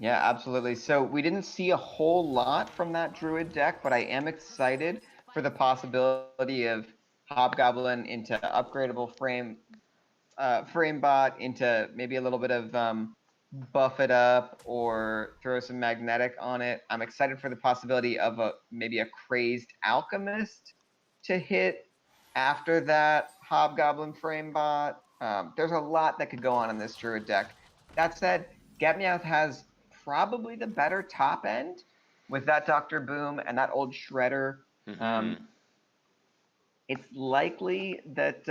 Yeah, absolutely. So we didn't see a whole lot from that Druid deck, but I am excited for the possibility of Hobgoblin into upgradable frame bot into maybe a little bit of buff it up or throw some magnetic on it. I'm excited for the possibility of maybe a crazed alchemist to hit after that Hobgoblin frame bot. There's a lot that could go on in this Druid deck. That said, Getmeowth has probably the better top end with that Dr. Boom and that old Shredder Hmm. Um, it's likely that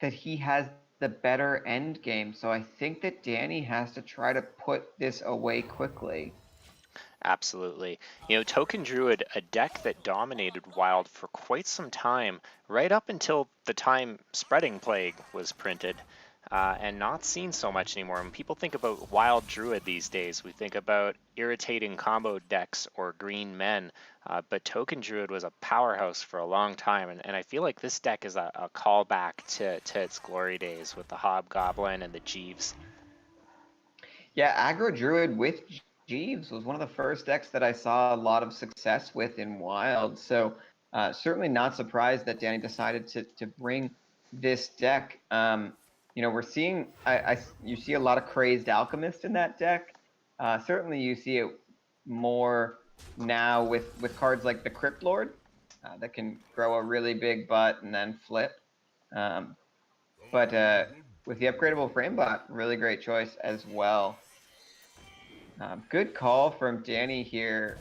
that he has the better end game, so I think that Danny has to try to put this away quickly. Absolutely. Token Druid, a deck that dominated Wild for quite some time, right up until the time Spreading Plague was printed, and not seen so much anymore. When people think about Wild Druid these days, we think about irritating combo decks or green men, but Token Druid was a powerhouse for a long time, and I feel like this deck is a callback to its glory days with the Hobgoblin and the Jeeves. Yeah, Aggro Druid with Jeeves was one of the first decks that I saw a lot of success with in Wild. So certainly not surprised that Danny decided to bring this deck. We're seeing you see a lot of Crazed Alchemist in that deck. Certainly you see it more now with cards like the Crypt Lord that can grow a really big butt and then flip. But with the upgradable frame bot, really great choice as well. Good call from Danny here.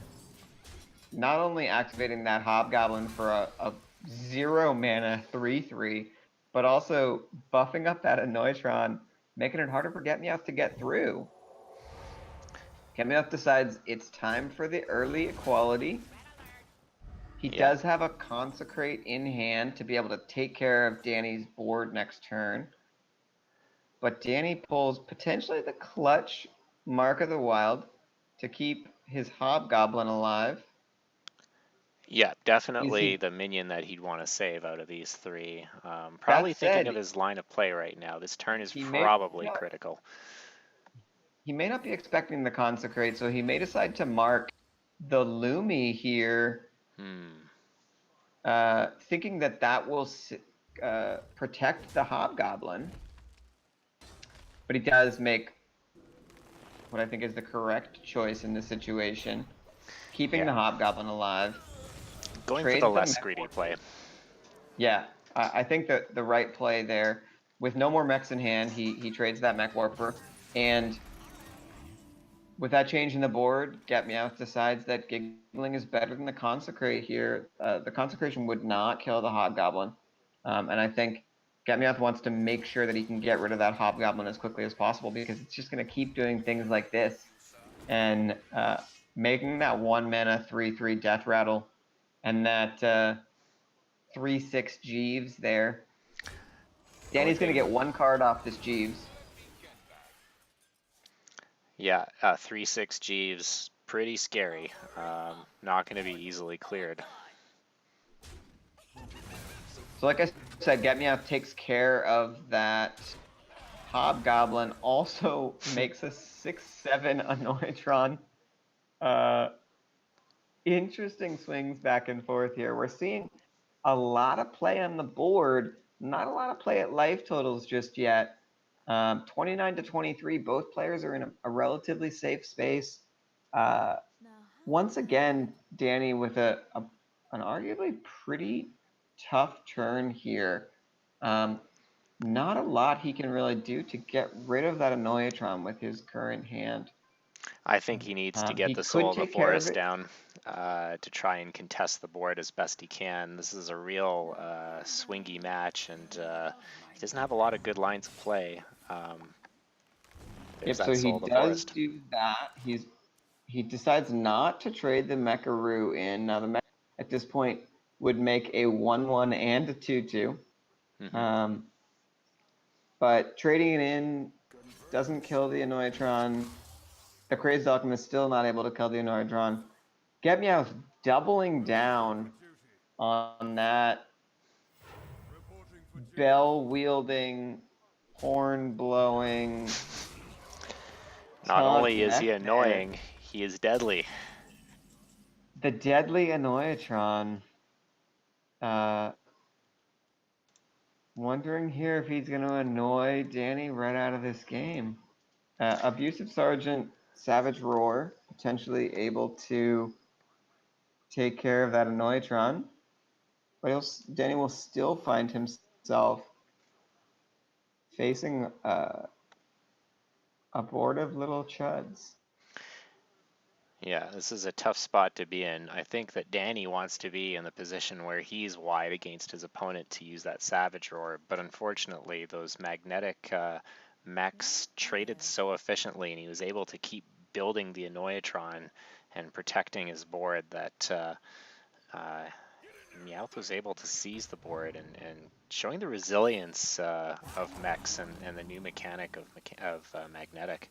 Not only activating that Hobgoblin for a 0 mana 3/3, but also buffing up that Annoytron, making it harder for GetMeowth to get through. GetMeowth decides it's time for the early equality. He Yeah. does have a Consecrate in hand to be able to take care of Danny's board next turn. But Danny pulls potentially the clutch Mark of the Wild to keep his Hobgoblin alive. Yeah, Is definitely he? the minion that he'd want to save out of these three. That Probably thinking of said, his line of play right now. This turn is he may probably not critical. he may not be expecting the Consecrate, so he may decide to mark the Lumi here, Hmm. thinking that that will protect the Hobgoblin. But he does make what I think is the correct choice in this situation, keeping Yeah, the Hobgoblin alive. going for the Trades the less Mech greedy play. Warper. Yeah, I think that the right play there, with no more mechs in hand, he trades that Mech Warper, and with that change in the board, GetMeowth decides that Giggling is better than the Consecrate here. The Consecration would not kill the Hobgoblin, and I think GetMeowth wants to make sure that he can get rid of that Hobgoblin as quickly as possible because it's just going to keep doing things like this and making that 1 mana 3/3 Death Rattle and that 3/6 Jeeves there. The only Danny's going to thing, get one card off this Jeeves. yeah, 3/6 Jeeves, pretty scary. Not going to be easily cleared. So like I said, GetMeowth takes care of that Hobgoblin, also makes a 6/7 Annoytron. Uh, Interesting swings back and forth here. We're seeing a lot of play on the board, not a lot of play at life totals just yet. 29 to 23, both players are in a relatively safe space. Uh, Once again, Danny with an arguably pretty tough turn here. Not a lot he can really do to get rid of that Annoyatron with his current hand. I think he needs to get He the could Soul of the take care of Forest it. down to try and contest the board as best he can. This is a real swingy match, and he doesn't have a lot of good lines of play. There's Yep, that so he Soul of the does Forest. do that. He decides not to trade the Mecharoo in. Now the Mech at this point would make a 1/1 and a 2/2. Hmm. Um, but trading it in doesn't kill the Annoytron. The Crazed Alchemist is still not able to kill the Annoytron. GetMeowth doubling down on that bell wielding, horn blowing Not taunt only is he mech there. annoying, he is deadly. The deadly Annoytron. Uh, Wondering here if he's going to annoy Danny right out of this game. Abusive Sergeant, Savage Roar, potentially able to take care of that Annoytron. But Danny will still find himself facing a board of little chuds. Yeah, this is a tough spot to be in. I think that Danny wants to be in the position where he's wide against his opponent to use that Savage Roar, but unfortunately, those magnetic mechs traded so efficiently, and he was able to keep building the Annoyatron and protecting his board that uh, Meowth was able to seize the board and showing the resilience of mechs and the new mechanic of magnetic.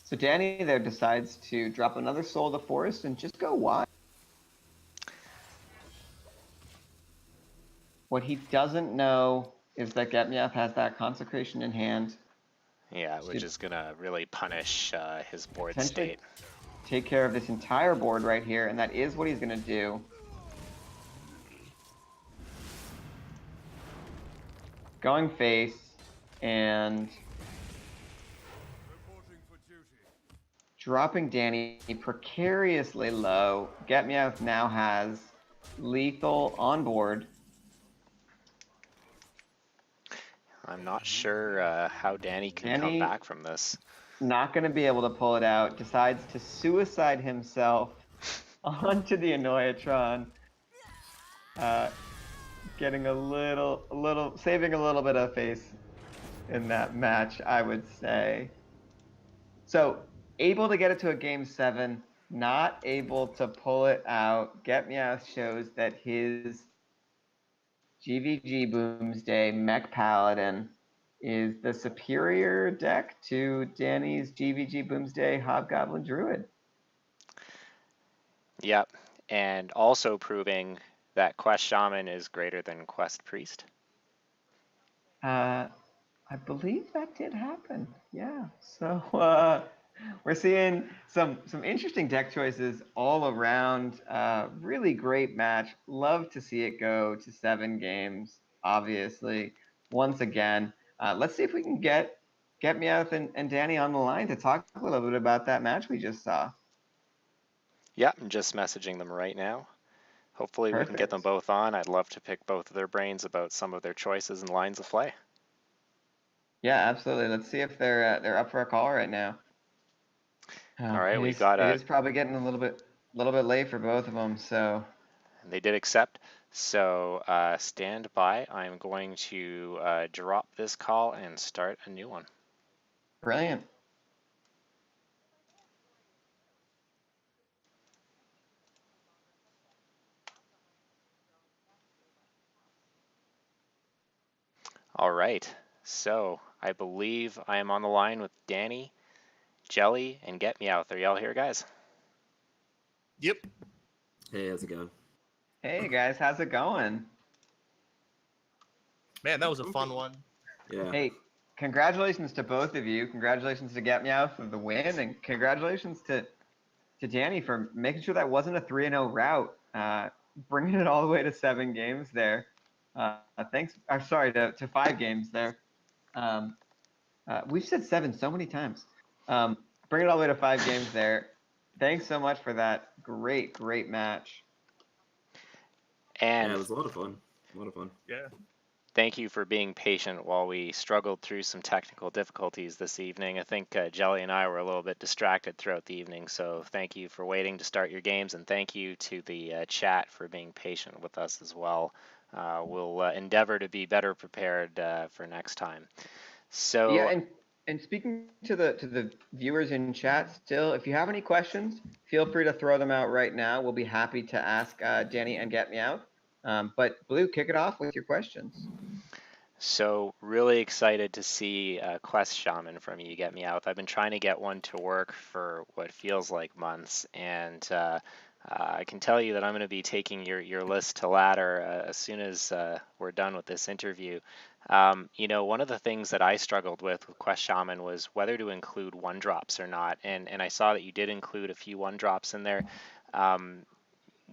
So Danny there decides to drop another Soul of the Forest and just go wide. What he doesn't know is that GetMeowth has that Consecration in hand Yeah, which to is gonna really punish his board potentially state. take care of this entire board right here, and that is what he's going to do. Going face and dropping Danny precariously low. GetMeowth now has lethal on board. I'm not sure how Danny can come Danny back from this. not going to be able to pull it out. Decides to suicide himself onto the Annoyatron. Getting saving a little bit of face in that match, I would say. So able to get it to a game 7, not able to pull it out. GetMeowth shows that his GVG Boomsday Mech Paladin is the superior deck to Danny's GVG Boomsday Hobgoblin Druid. Yep, and also proving that Quest Shaman is greater than Quest Priest. I believe that did happen. Yeah. So we're seeing some interesting deck choices all around. Really great match. Love to see it go to 7 games. Obviously, once again, let's see if we can get Meowth and Danny on the line to talk a little bit about that match we just saw. Yep, I'm just messaging them right now. Hopefully we can get them Perfect. both on. I'd love to pick both of their brains about some of their choices and lines of play. Yeah, absolutely. Let's see if they're up for a call right now. All right, we've got It a. is probably getting a little bit late for both of them. So They did accept. So stand by. I'm going to drop this call and start a new one. brilliant. All right. So I believe I am on the line with Danny, Jelly, and GetMeowth. Are y'all here, guys? Yep. Hey, how's it going? Hey guys, how's it going? Man, that was a fun one. Yeah. Hey, congratulations to both of you. Congratulations to GetMeowth for the win, and congratulations to Danny for making sure that wasn't a 3-0 route, bringing it all the way to 7 games there. Thanks. I'm sorry, to 5 games there. We've said 7 so many times. Bring it all the way to 5 games there. Thanks so much for that great match. And Yeah, it was a lot of fun. A lot of fun. Yeah. thank you for being patient while we struggled through some technical difficulties this evening. I think Jelly and I were a little bit distracted throughout the evening, so thank you for waiting to start your games, and thank you to the chat for being patient with us as well. We'll endeavor to be better prepared for next time. Yeah, So, and speaking to the viewers in chat still, if you have any questions, feel free to throw them out right now. We'll be happy to ask Danny and GetMeowth. But Blue, kick it off with your questions. So really excited to see Quest Shaman from you, GetMeowth. I've been trying to get one to work for what feels like months, and I can tell you that I'm going to be taking your list to ladder as soon as we're done with this interview. One of the things that I struggled with Quest Shaman was whether to include one drops or not, and I saw that you did include a few one drops in there. Um,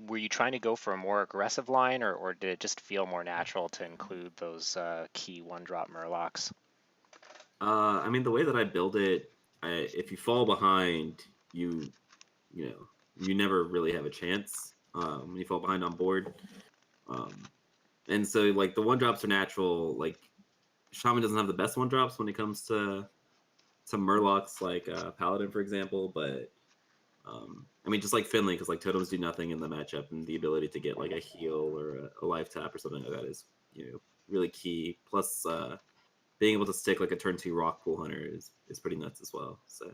were you trying to go for a more aggressive line, or did it just feel more natural to include those key one-drop Murlocs? I mean, the way that I build it, if you fall behind, you know, you never really have a chance when you fall behind on board. And so, like, the one drops are natural. Like, Shaman doesn't have the best one drops when it comes to some Murlocs like Paladin, for example, but I mean, just like Finley, because like totems do nothing in the matchup, and the ability to get like a heal or a life tap or something like that is really key. Plus, being able to stick like a turn 2 rock pool hunter is pretty nuts as well. So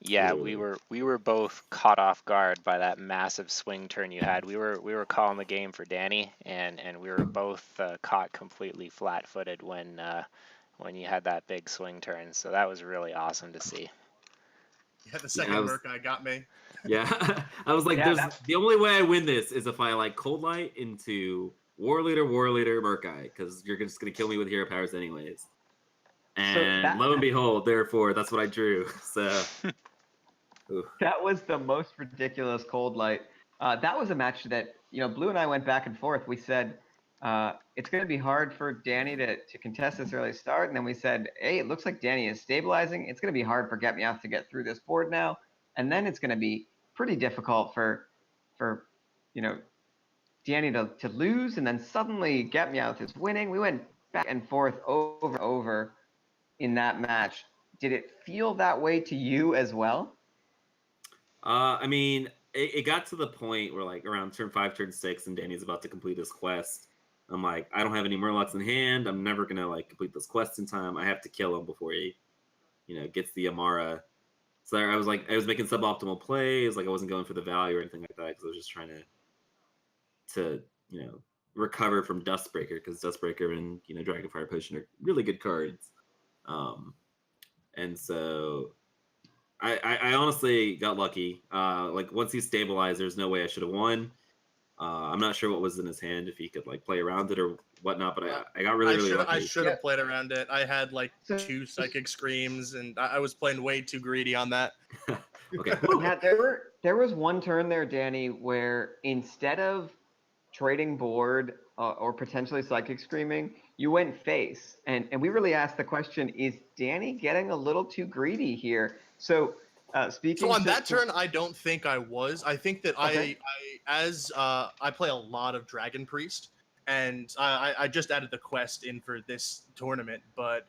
Yeah, really, we were both caught off guard by that massive swing turn you had. We were calling the game for Danny, and we were both caught completely flat-footed when you had that big swing turn. So that was really awesome to see. Yeah, the Yeah, second Merc guy got me. yeah, I was like, Yeah, the only way I win this is if I like cold light into War Leader, Murkai, because you're just gonna kill me with hero powers anyways. And lo and behold, therefore, that's what I drew. So that was the most ridiculous cold light. That was a match that Blue and I went back and forth. We said it's going to be hard for Danny to contest this early start, and then we said, hey, it looks like Danny is stabilizing. It's going to be hard for GetMeowth to get through this board now, and then it's going to be pretty difficult for Danny to lose, and then suddenly GetMeowth is winning. We went back and forth over and over in that match. Did it feel that way to you as well? I mean, it got to the point where like around turn 5, turn 6, and Danny's about to complete his quest. I'm like, I don't have any Murlocs in hand. I'm never gonna like complete this quest in time. I have to kill him before he, gets the Amara. So I was making suboptimal plays. Like I wasn't going for the value or anything like that because I was just trying to recover from Dustbreaker, because Dustbreaker and Dragonfire Potion are really good cards. And so I honestly got lucky. Like once he stabilized, there's no way I should have won. I'm not sure what was in his hand, if he could like play around it or whatnot, but I got really lucky. I should have played around it. I had like 2 Psychic Screams, and I was playing way too greedy on that. Okay. Yeah, there was one turn there, Danny, where instead of trading board or potentially Psychic Screaming, you went face, and we really asked the question: is Danny getting a little too greedy here? So speaking. So on that turn, I don't think I was. I think that Okay. I play a lot of Dragon Priest, and I just added the quest in for this tournament. But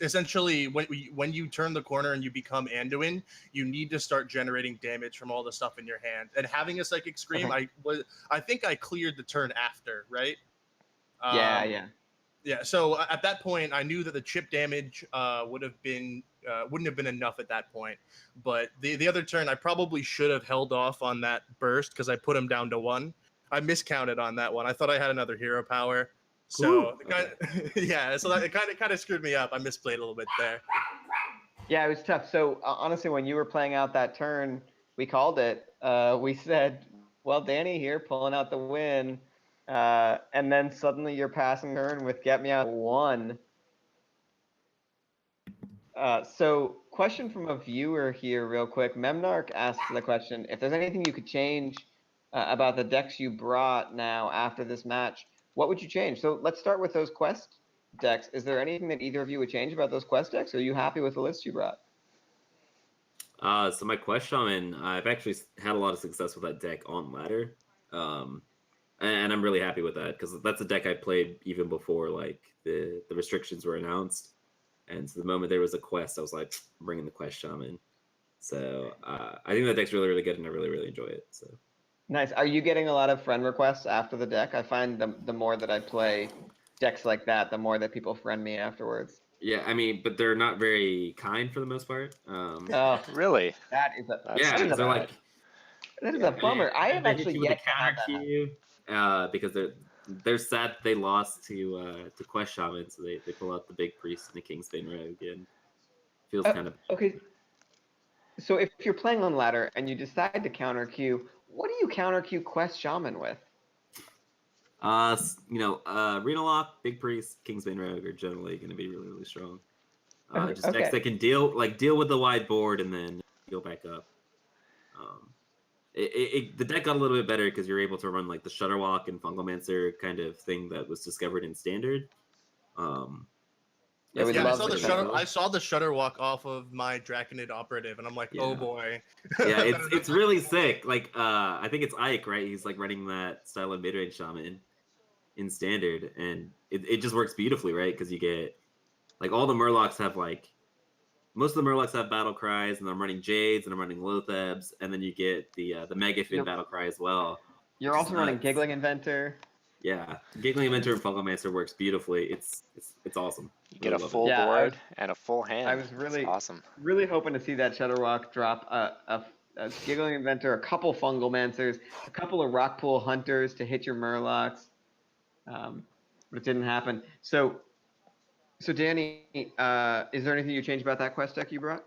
essentially, when you turn the corner and you become Anduin, you need to start generating damage from all the stuff in your hand. And having a Psychic Scream, Okay. I think I cleared the turn after, right? Yeah. Yeah, so at that point, I knew that the chip damage wouldn't have been enough at that point. But the other turn, I probably should have held off on that burst because I put him down to 1. I miscounted on that one. I thought I had another hero power. So yeah, so that, it kind of screwed me up. I misplayed a little bit there. Yeah, it was tough. So honestly, when you were playing out that turn, we called it. We said, well, Danny here pulling out the win. And then suddenly you're passing turn with Get Me Out 1. So question from a viewer here real quick. Memnarch asked the question, if there's anything you could change about the decks you brought now after this match, what would you change? So let's start with those quest decks. Is there anything that either of you would change about those quest decks? Or are you happy with the list you brought? So my Quest Shaman, I've actually had a lot of success with that deck on ladder. And I'm really happy with that because that's a deck I played even before like the restrictions were announced. And so the moment there was a quest, I was like, I'm bringing the Quest Shaman. So I think that deck's really, really good, and I really, really enjoy it. So Nice. Are you getting a lot of friend requests after the deck? I find the more that I play decks like that, the more that people friend me afterwards. yeah, I mean, but they're not very kind for the most part. Oh, Really? that is a That's Yeah, too because they're bad. like, that is a bummer. I have they hit actually you with a yet to have counter that. queue because they're sad that they lost to Quest Shaman, so they pull out the big priest and the Kingsbane Rogue, and feels kind of Okay. So if you're playing on ladder and you decide to counter queue, what do you counter queue Quest Shaman with? Arena Lock, Big Priest, Kingsbane Rogue are generally going to be really, really strong. Just Okay. decks that can deal with the wide board and then go back up. The deck got a little bit better because you're able to run like the Shutterwalk and Fungalmancer kind of thing that was discovered in Standard. Yeah, I saw the Shutterwalk off of my Draconid Operative, and I'm like, oh boy. Yeah, it's really sick. Like, I think it's Ike, right? He's like running that style of mid-range shaman in Standard, and it just works beautifully, right? Because you get like all the Murlocs have like most of the Murlocs have battle cries, and I'm running Jades, and I'm running Lothebs, and then you get the Mega Fin battle cry as well. You're also running Giggling Inventor. Yeah, Giggling Inventor and Fungalmancer works beautifully. It's awesome. You get Really a full board and a full hand. I was really awesome. Really hoping to see that Shudderwock drop a Giggling Inventor, a couple Fungalmancers, a couple of Rockpool Hunters to hit your Murlocs, but it didn't happen. So Danny, is there anything you changed about that quest deck you brought,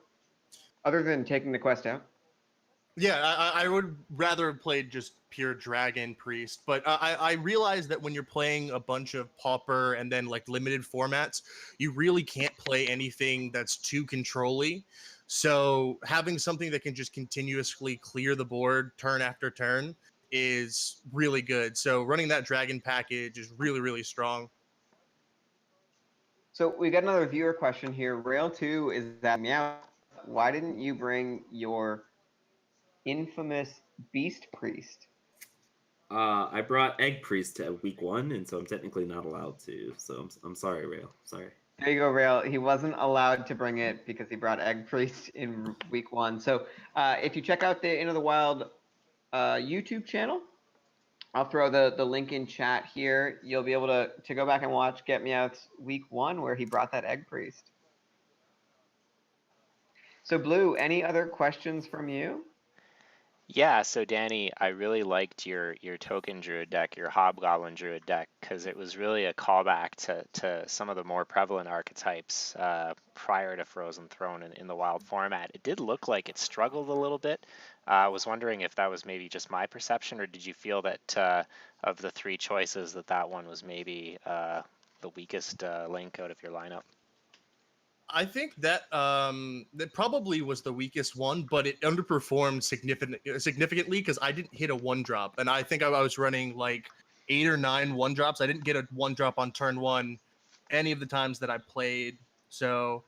other than taking the quest out? Yeah, I would rather have played just pure Dragon Priest, but I realized that when you're playing a bunch of Pauper and then like limited formats, you really can't play anything that's too control-y. So having something that can just continuously clear the board turn after turn is really good. So running that Dragon package is really, really strong. So we got another viewer question here. Rail 2 is that Meowth, why didn't you bring your infamous Beast Priest? I brought Egg Priest to week 1, and so I'm technically not allowed to. So I'm sorry, Rail. Sorry. There you go, Rail. He wasn't allowed to bring it because he brought Egg Priest in week 1. So if you check out the Into the Wild YouTube channel, I'll throw the link in chat here. You'll be able to go back and watch GetMeowth's week 1 where he brought that Egg Priest. So Blue, any other questions from you? Yeah, so Danny, I really liked your token druid deck, your hobgoblin druid deck, because it was really a callback to some of the more prevalent archetypes prior to Frozen Throne in the wild format. It did look like it struggled a little bit. I was wondering if that was maybe just my perception, or did you feel that of the 3 choices that one was maybe the weakest link out of your lineup? I think that that probably was the weakest one, but it underperformed significantly because I didn't hit a 1-drop, and I think I was running like 8 or 9 1-drops. I didn't get a 1-drop on turn 1 any of the times that I played, so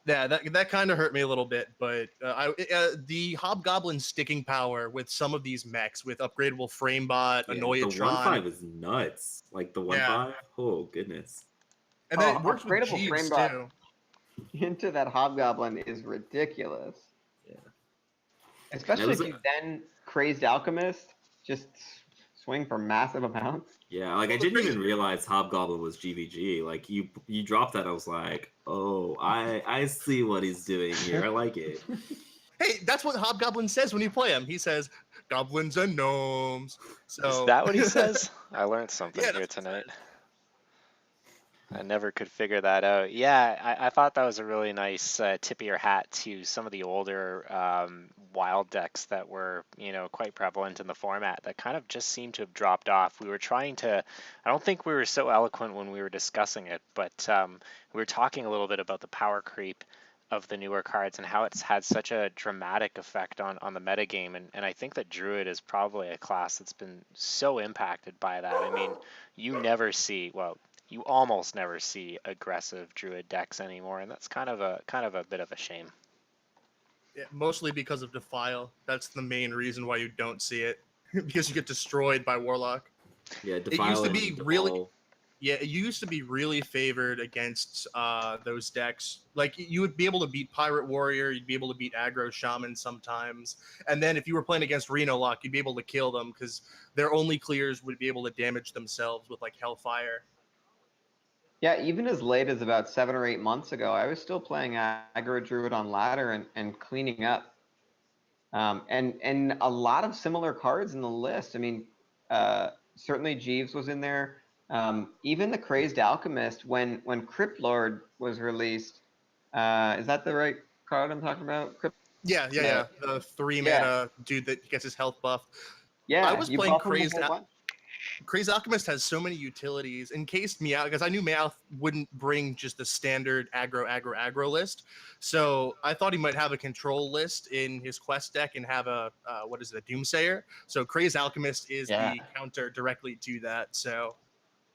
yeah, that kind of hurt me a little bit. But the Hobgoblin sticking power with some of these mechs with upgradable Framebot, Yeah, Annoyatron, the 1/5 is nuts. Like the 1/5, oh goodness. And then it works with upgradable Jeeves Framebot too. into that Hobgoblin is ridiculous. Yeah. Especially if you then Crazed Alchemist, just swing for massive amounts. Yeah, like I didn't even realize Hobgoblin was GVG. Like you dropped that, I was like, oh, I see what he's doing here. I like it. Hey, that's what Hobgoblin says when you play him. He says, "Goblins and gnomes." So Is that what he says? I learned something Yeah, here that's what he tonight. says. I never could figure that out. Yeah, I thought that was a really nice tip of your hat to some of the older wild decks that were, quite prevalent in the format that kind of just seemed to have dropped off. We were trying to, I don't think we were so eloquent when we were discussing it, but we were talking a little bit about the power creep of the newer cards and how it's had such a dramatic effect on the metagame. And I think that Druid is probably a class that's been so impacted by that. I mean, you never see, well, you almost never see aggressive druid decks anymore, and that's kind of a bit of a shame. Yeah, mostly because of Defile. That's the main reason why you don't see it, because you get destroyed by Warlock. Yeah, It used to be really, Defile. yeah, it used to be really favored against those decks. Like you would be able to beat Pirate Warrior, you'd be able to beat Aggro Shaman sometimes, and then if you were playing against Reno Lock, you'd be able to kill them because their only clears would be able to damage themselves with like Hellfire. Yeah, even as late as about 7 or 8 months ago, I was still playing Aggro Druid on ladder and cleaning up. And a lot of similar cards in the list. I mean, certainly Jeeves was in there. Even the Crazed Alchemist, when Crypt Lord was released, is that the right card I'm talking about? Yeah. The 3-mana dude that gets his health buff. Yeah, I was you playing buff him a whole bunch. Crazed Alchemist has so many utilities in case Meowth, because I knew Meowth wouldn't bring just the standard aggro list. So I thought he might have a control list in his quest deck and have a Doomsayer. So Crazed Alchemist is the counter directly to that. So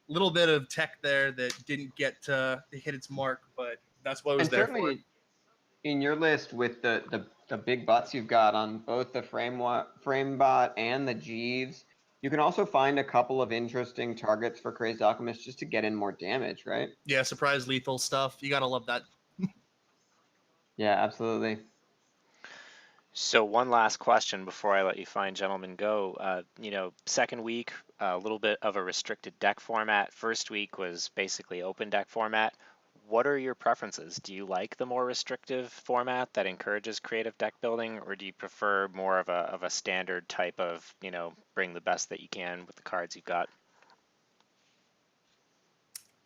a little bit of tech there that didn't get to hit its mark, but that's what it was there for. Certainly in your list with the big butts you've got on both the Framebot and the Jeeves, you can also find a couple of interesting targets for Crazed Alchemist just to get in more damage, right? Yeah, surprise lethal stuff. You gotta love that. Yeah, absolutely. So one last question before I let you fine gentlemen go. Second week, a little bit of a restricted deck format. First week was basically open deck format. What are your preferences? Do you like the more restrictive format that encourages creative deck building, or do you prefer more of a standard type of, bring the best that you can with the cards you've got?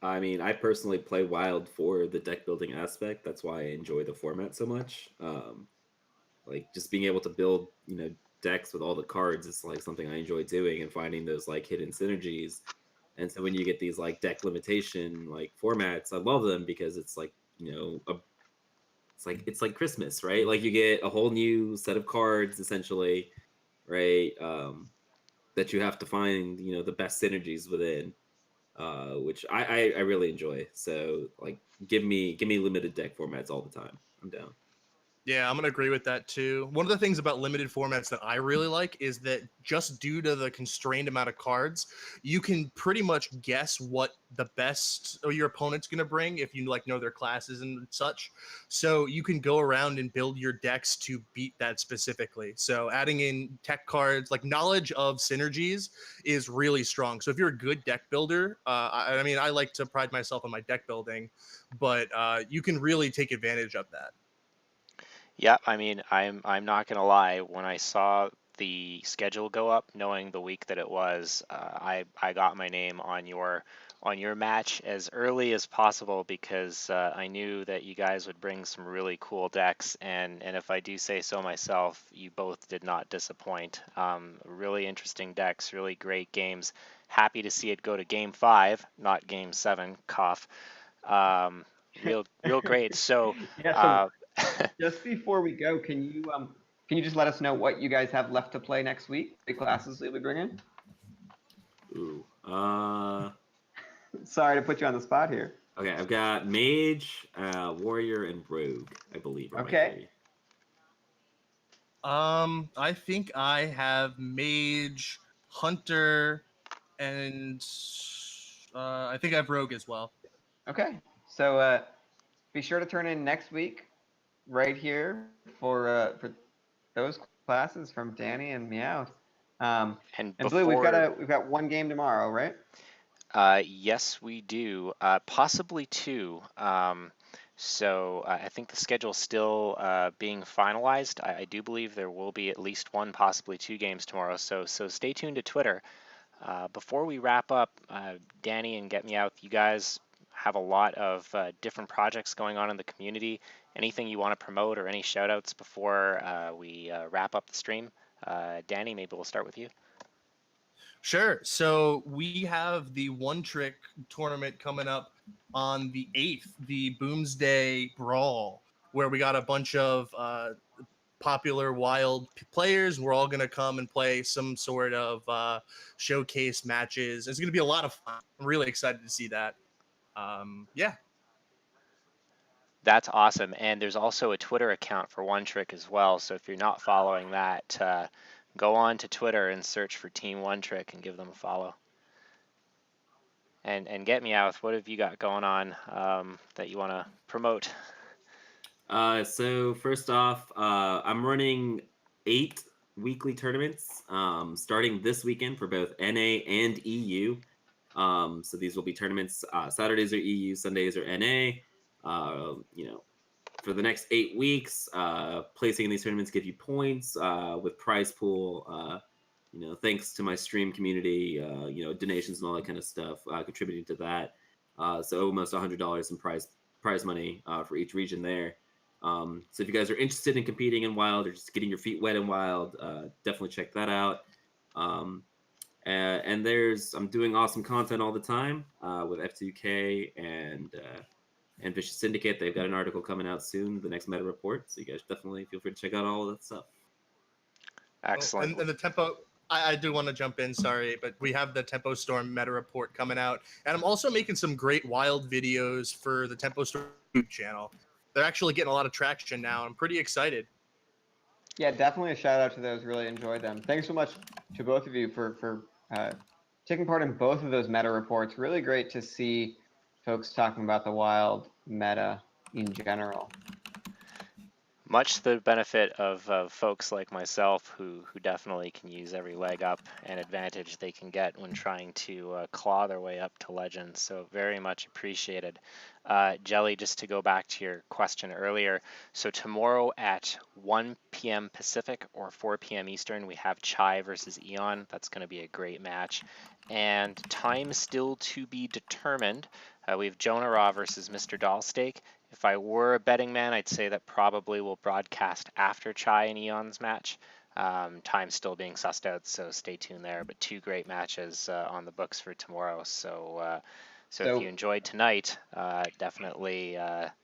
I mean, I personally play Wild for the deck building aspect. That's why I enjoy the format so much. Like just being able to build, decks with all the cards is like something I enjoy doing and finding those like hidden synergies. And so when you get these like deck limitation like formats, I love them because it's like, it's like Christmas, right? Like you get a whole new set of cards essentially, right? That you have to find, the best synergies within, which I really enjoy. So like, give me limited deck formats all the time. I'm down. Yeah, I'm gonna agree with that too. One of the things about limited formats that I really like is that just due to the constrained amount of cards, you can pretty much guess what the best or your opponent's gonna bring if you like know their classes and such. So you can go around and build your decks to beat that specifically. So adding in tech cards, like knowledge of synergies, is really strong. So if you're a good deck builder, I mean, I like to pride myself on my deck building, but you can really take advantage of that. Yeah, I mean, I'm not gonna lie. When I saw the schedule go up, knowing the week that it was, I got my name on your match as early as possible because I knew that you guys would bring some really cool decks, and if I do say so myself, you both did not disappoint. Really interesting decks, really great games. Happy to see it go to Game 5, not Game 7. Cough. Um, real great. So. Yeah, so Uh, just before we go, can you just let us know what you guys have left to play next week? The classes that we bring in? Ooh. Sorry to put you on the spot here. Okay, I've got Mage, Warrior, and Rogue, I believe, are my Okay. three. I think I have Mage, Hunter, and I think I have Rogue as well. Okay. So be sure to turn in next week right here for those classes from Danny and Meowth. and And Blue, before we've got one game tomorrow, right? Yes, we do. Possibly two. So I think the schedule's still being finalized. I do believe there will be at least one, possibly two games tomorrow. So stay tuned to Twitter. Before we wrap up, Danny and Get Me Out, you guys have a lot of different projects going on in the community. Anything you want to promote or any shout outs before we wrap up the stream? Danny, maybe we'll start with you. Sure. So we have the One Trick tournament coming up on the 8th, the Boomsday Brawl, where we got a bunch of popular wild players. We're all going to come and play some sort of showcase matches. It's going to be a lot of fun. I'm really excited to see that. Yeah. That's awesome. And there's also a Twitter account for One Trick as well. So if you're not following that, go on to Twitter and search for Team One Trick and give them a follow. And Get Me Out, what have you got going on that you want to promote? So first off, I'm running 8 weekly tournaments, starting this weekend for both NA and EU. So these will be tournaments. Saturdays are EU, Sundays are NA. For the next 8 weeks, placing in these tournaments give you points with prize pool. Thanks to my stream community, donations and all that kind of stuff contributing to that. So almost $100 in prize money for each region there. So if you guys are interested in competing in Wild or just getting your feet wet in Wild, definitely check that out. And I'm doing awesome content all the time with F2K and Vicious Syndicate. They've got an article coming out soon, the next meta report. So you guys definitely feel free to check out all of that stuff. Excellent. And the tempo, I do want to jump in, sorry, but we have the Tempo Storm meta report coming out. And I'm also making some great wild videos for the Tempo Storm YouTube channel. They're actually getting a lot of traction now. I'm pretty excited. Yeah, definitely a shout out to those. Really enjoyed them. Thanks so much to both of you for taking part in both of those meta reports. Really great to see folks talking about the Wild meta in general. Much to the benefit of folks like myself who definitely can use every leg up and advantage they can get when trying to claw their way up to Legends. So very much appreciated. Jelly, just to go back to your question earlier, so tomorrow at 1 p.m. Pacific or 4 p.m. Eastern, we have Chai versus Eon. That's going to be a great match. And time still to be determined. We have Jonah Raw versus Mr. Dollsteak. If I were a betting man, I'd say that probably will broadcast after Chai and Eon's match. Time still being sussed out, so stay tuned there. But two great matches on the books for tomorrow. So if you enjoyed tonight, definitely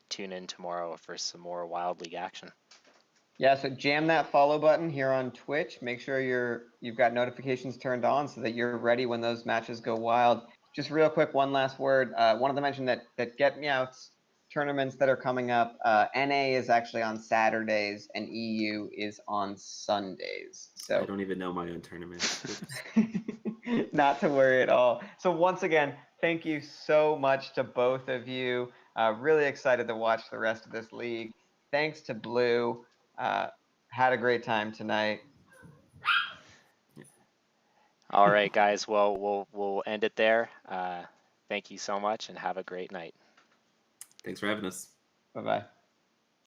tune in tomorrow for some more Wild League action. Yeah, so jam that follow button here on Twitch. Make sure you've got notifications turned on so that you're ready when those matches go wild. Just real quick, one last word. Wanted to mention that GetMeowth's tournaments that are coming up, NA is actually on Saturdays and EU is on Sundays. So I don't even know my own tournaments. not to worry at all. So once again, thank you so much to both of you. Really excited to watch the rest of this league. Thanks to Blue. Had a great time tonight. All right, guys. Well, we'll end it there. Thank you so much, and have a great night. Thanks for having us. Bye-bye.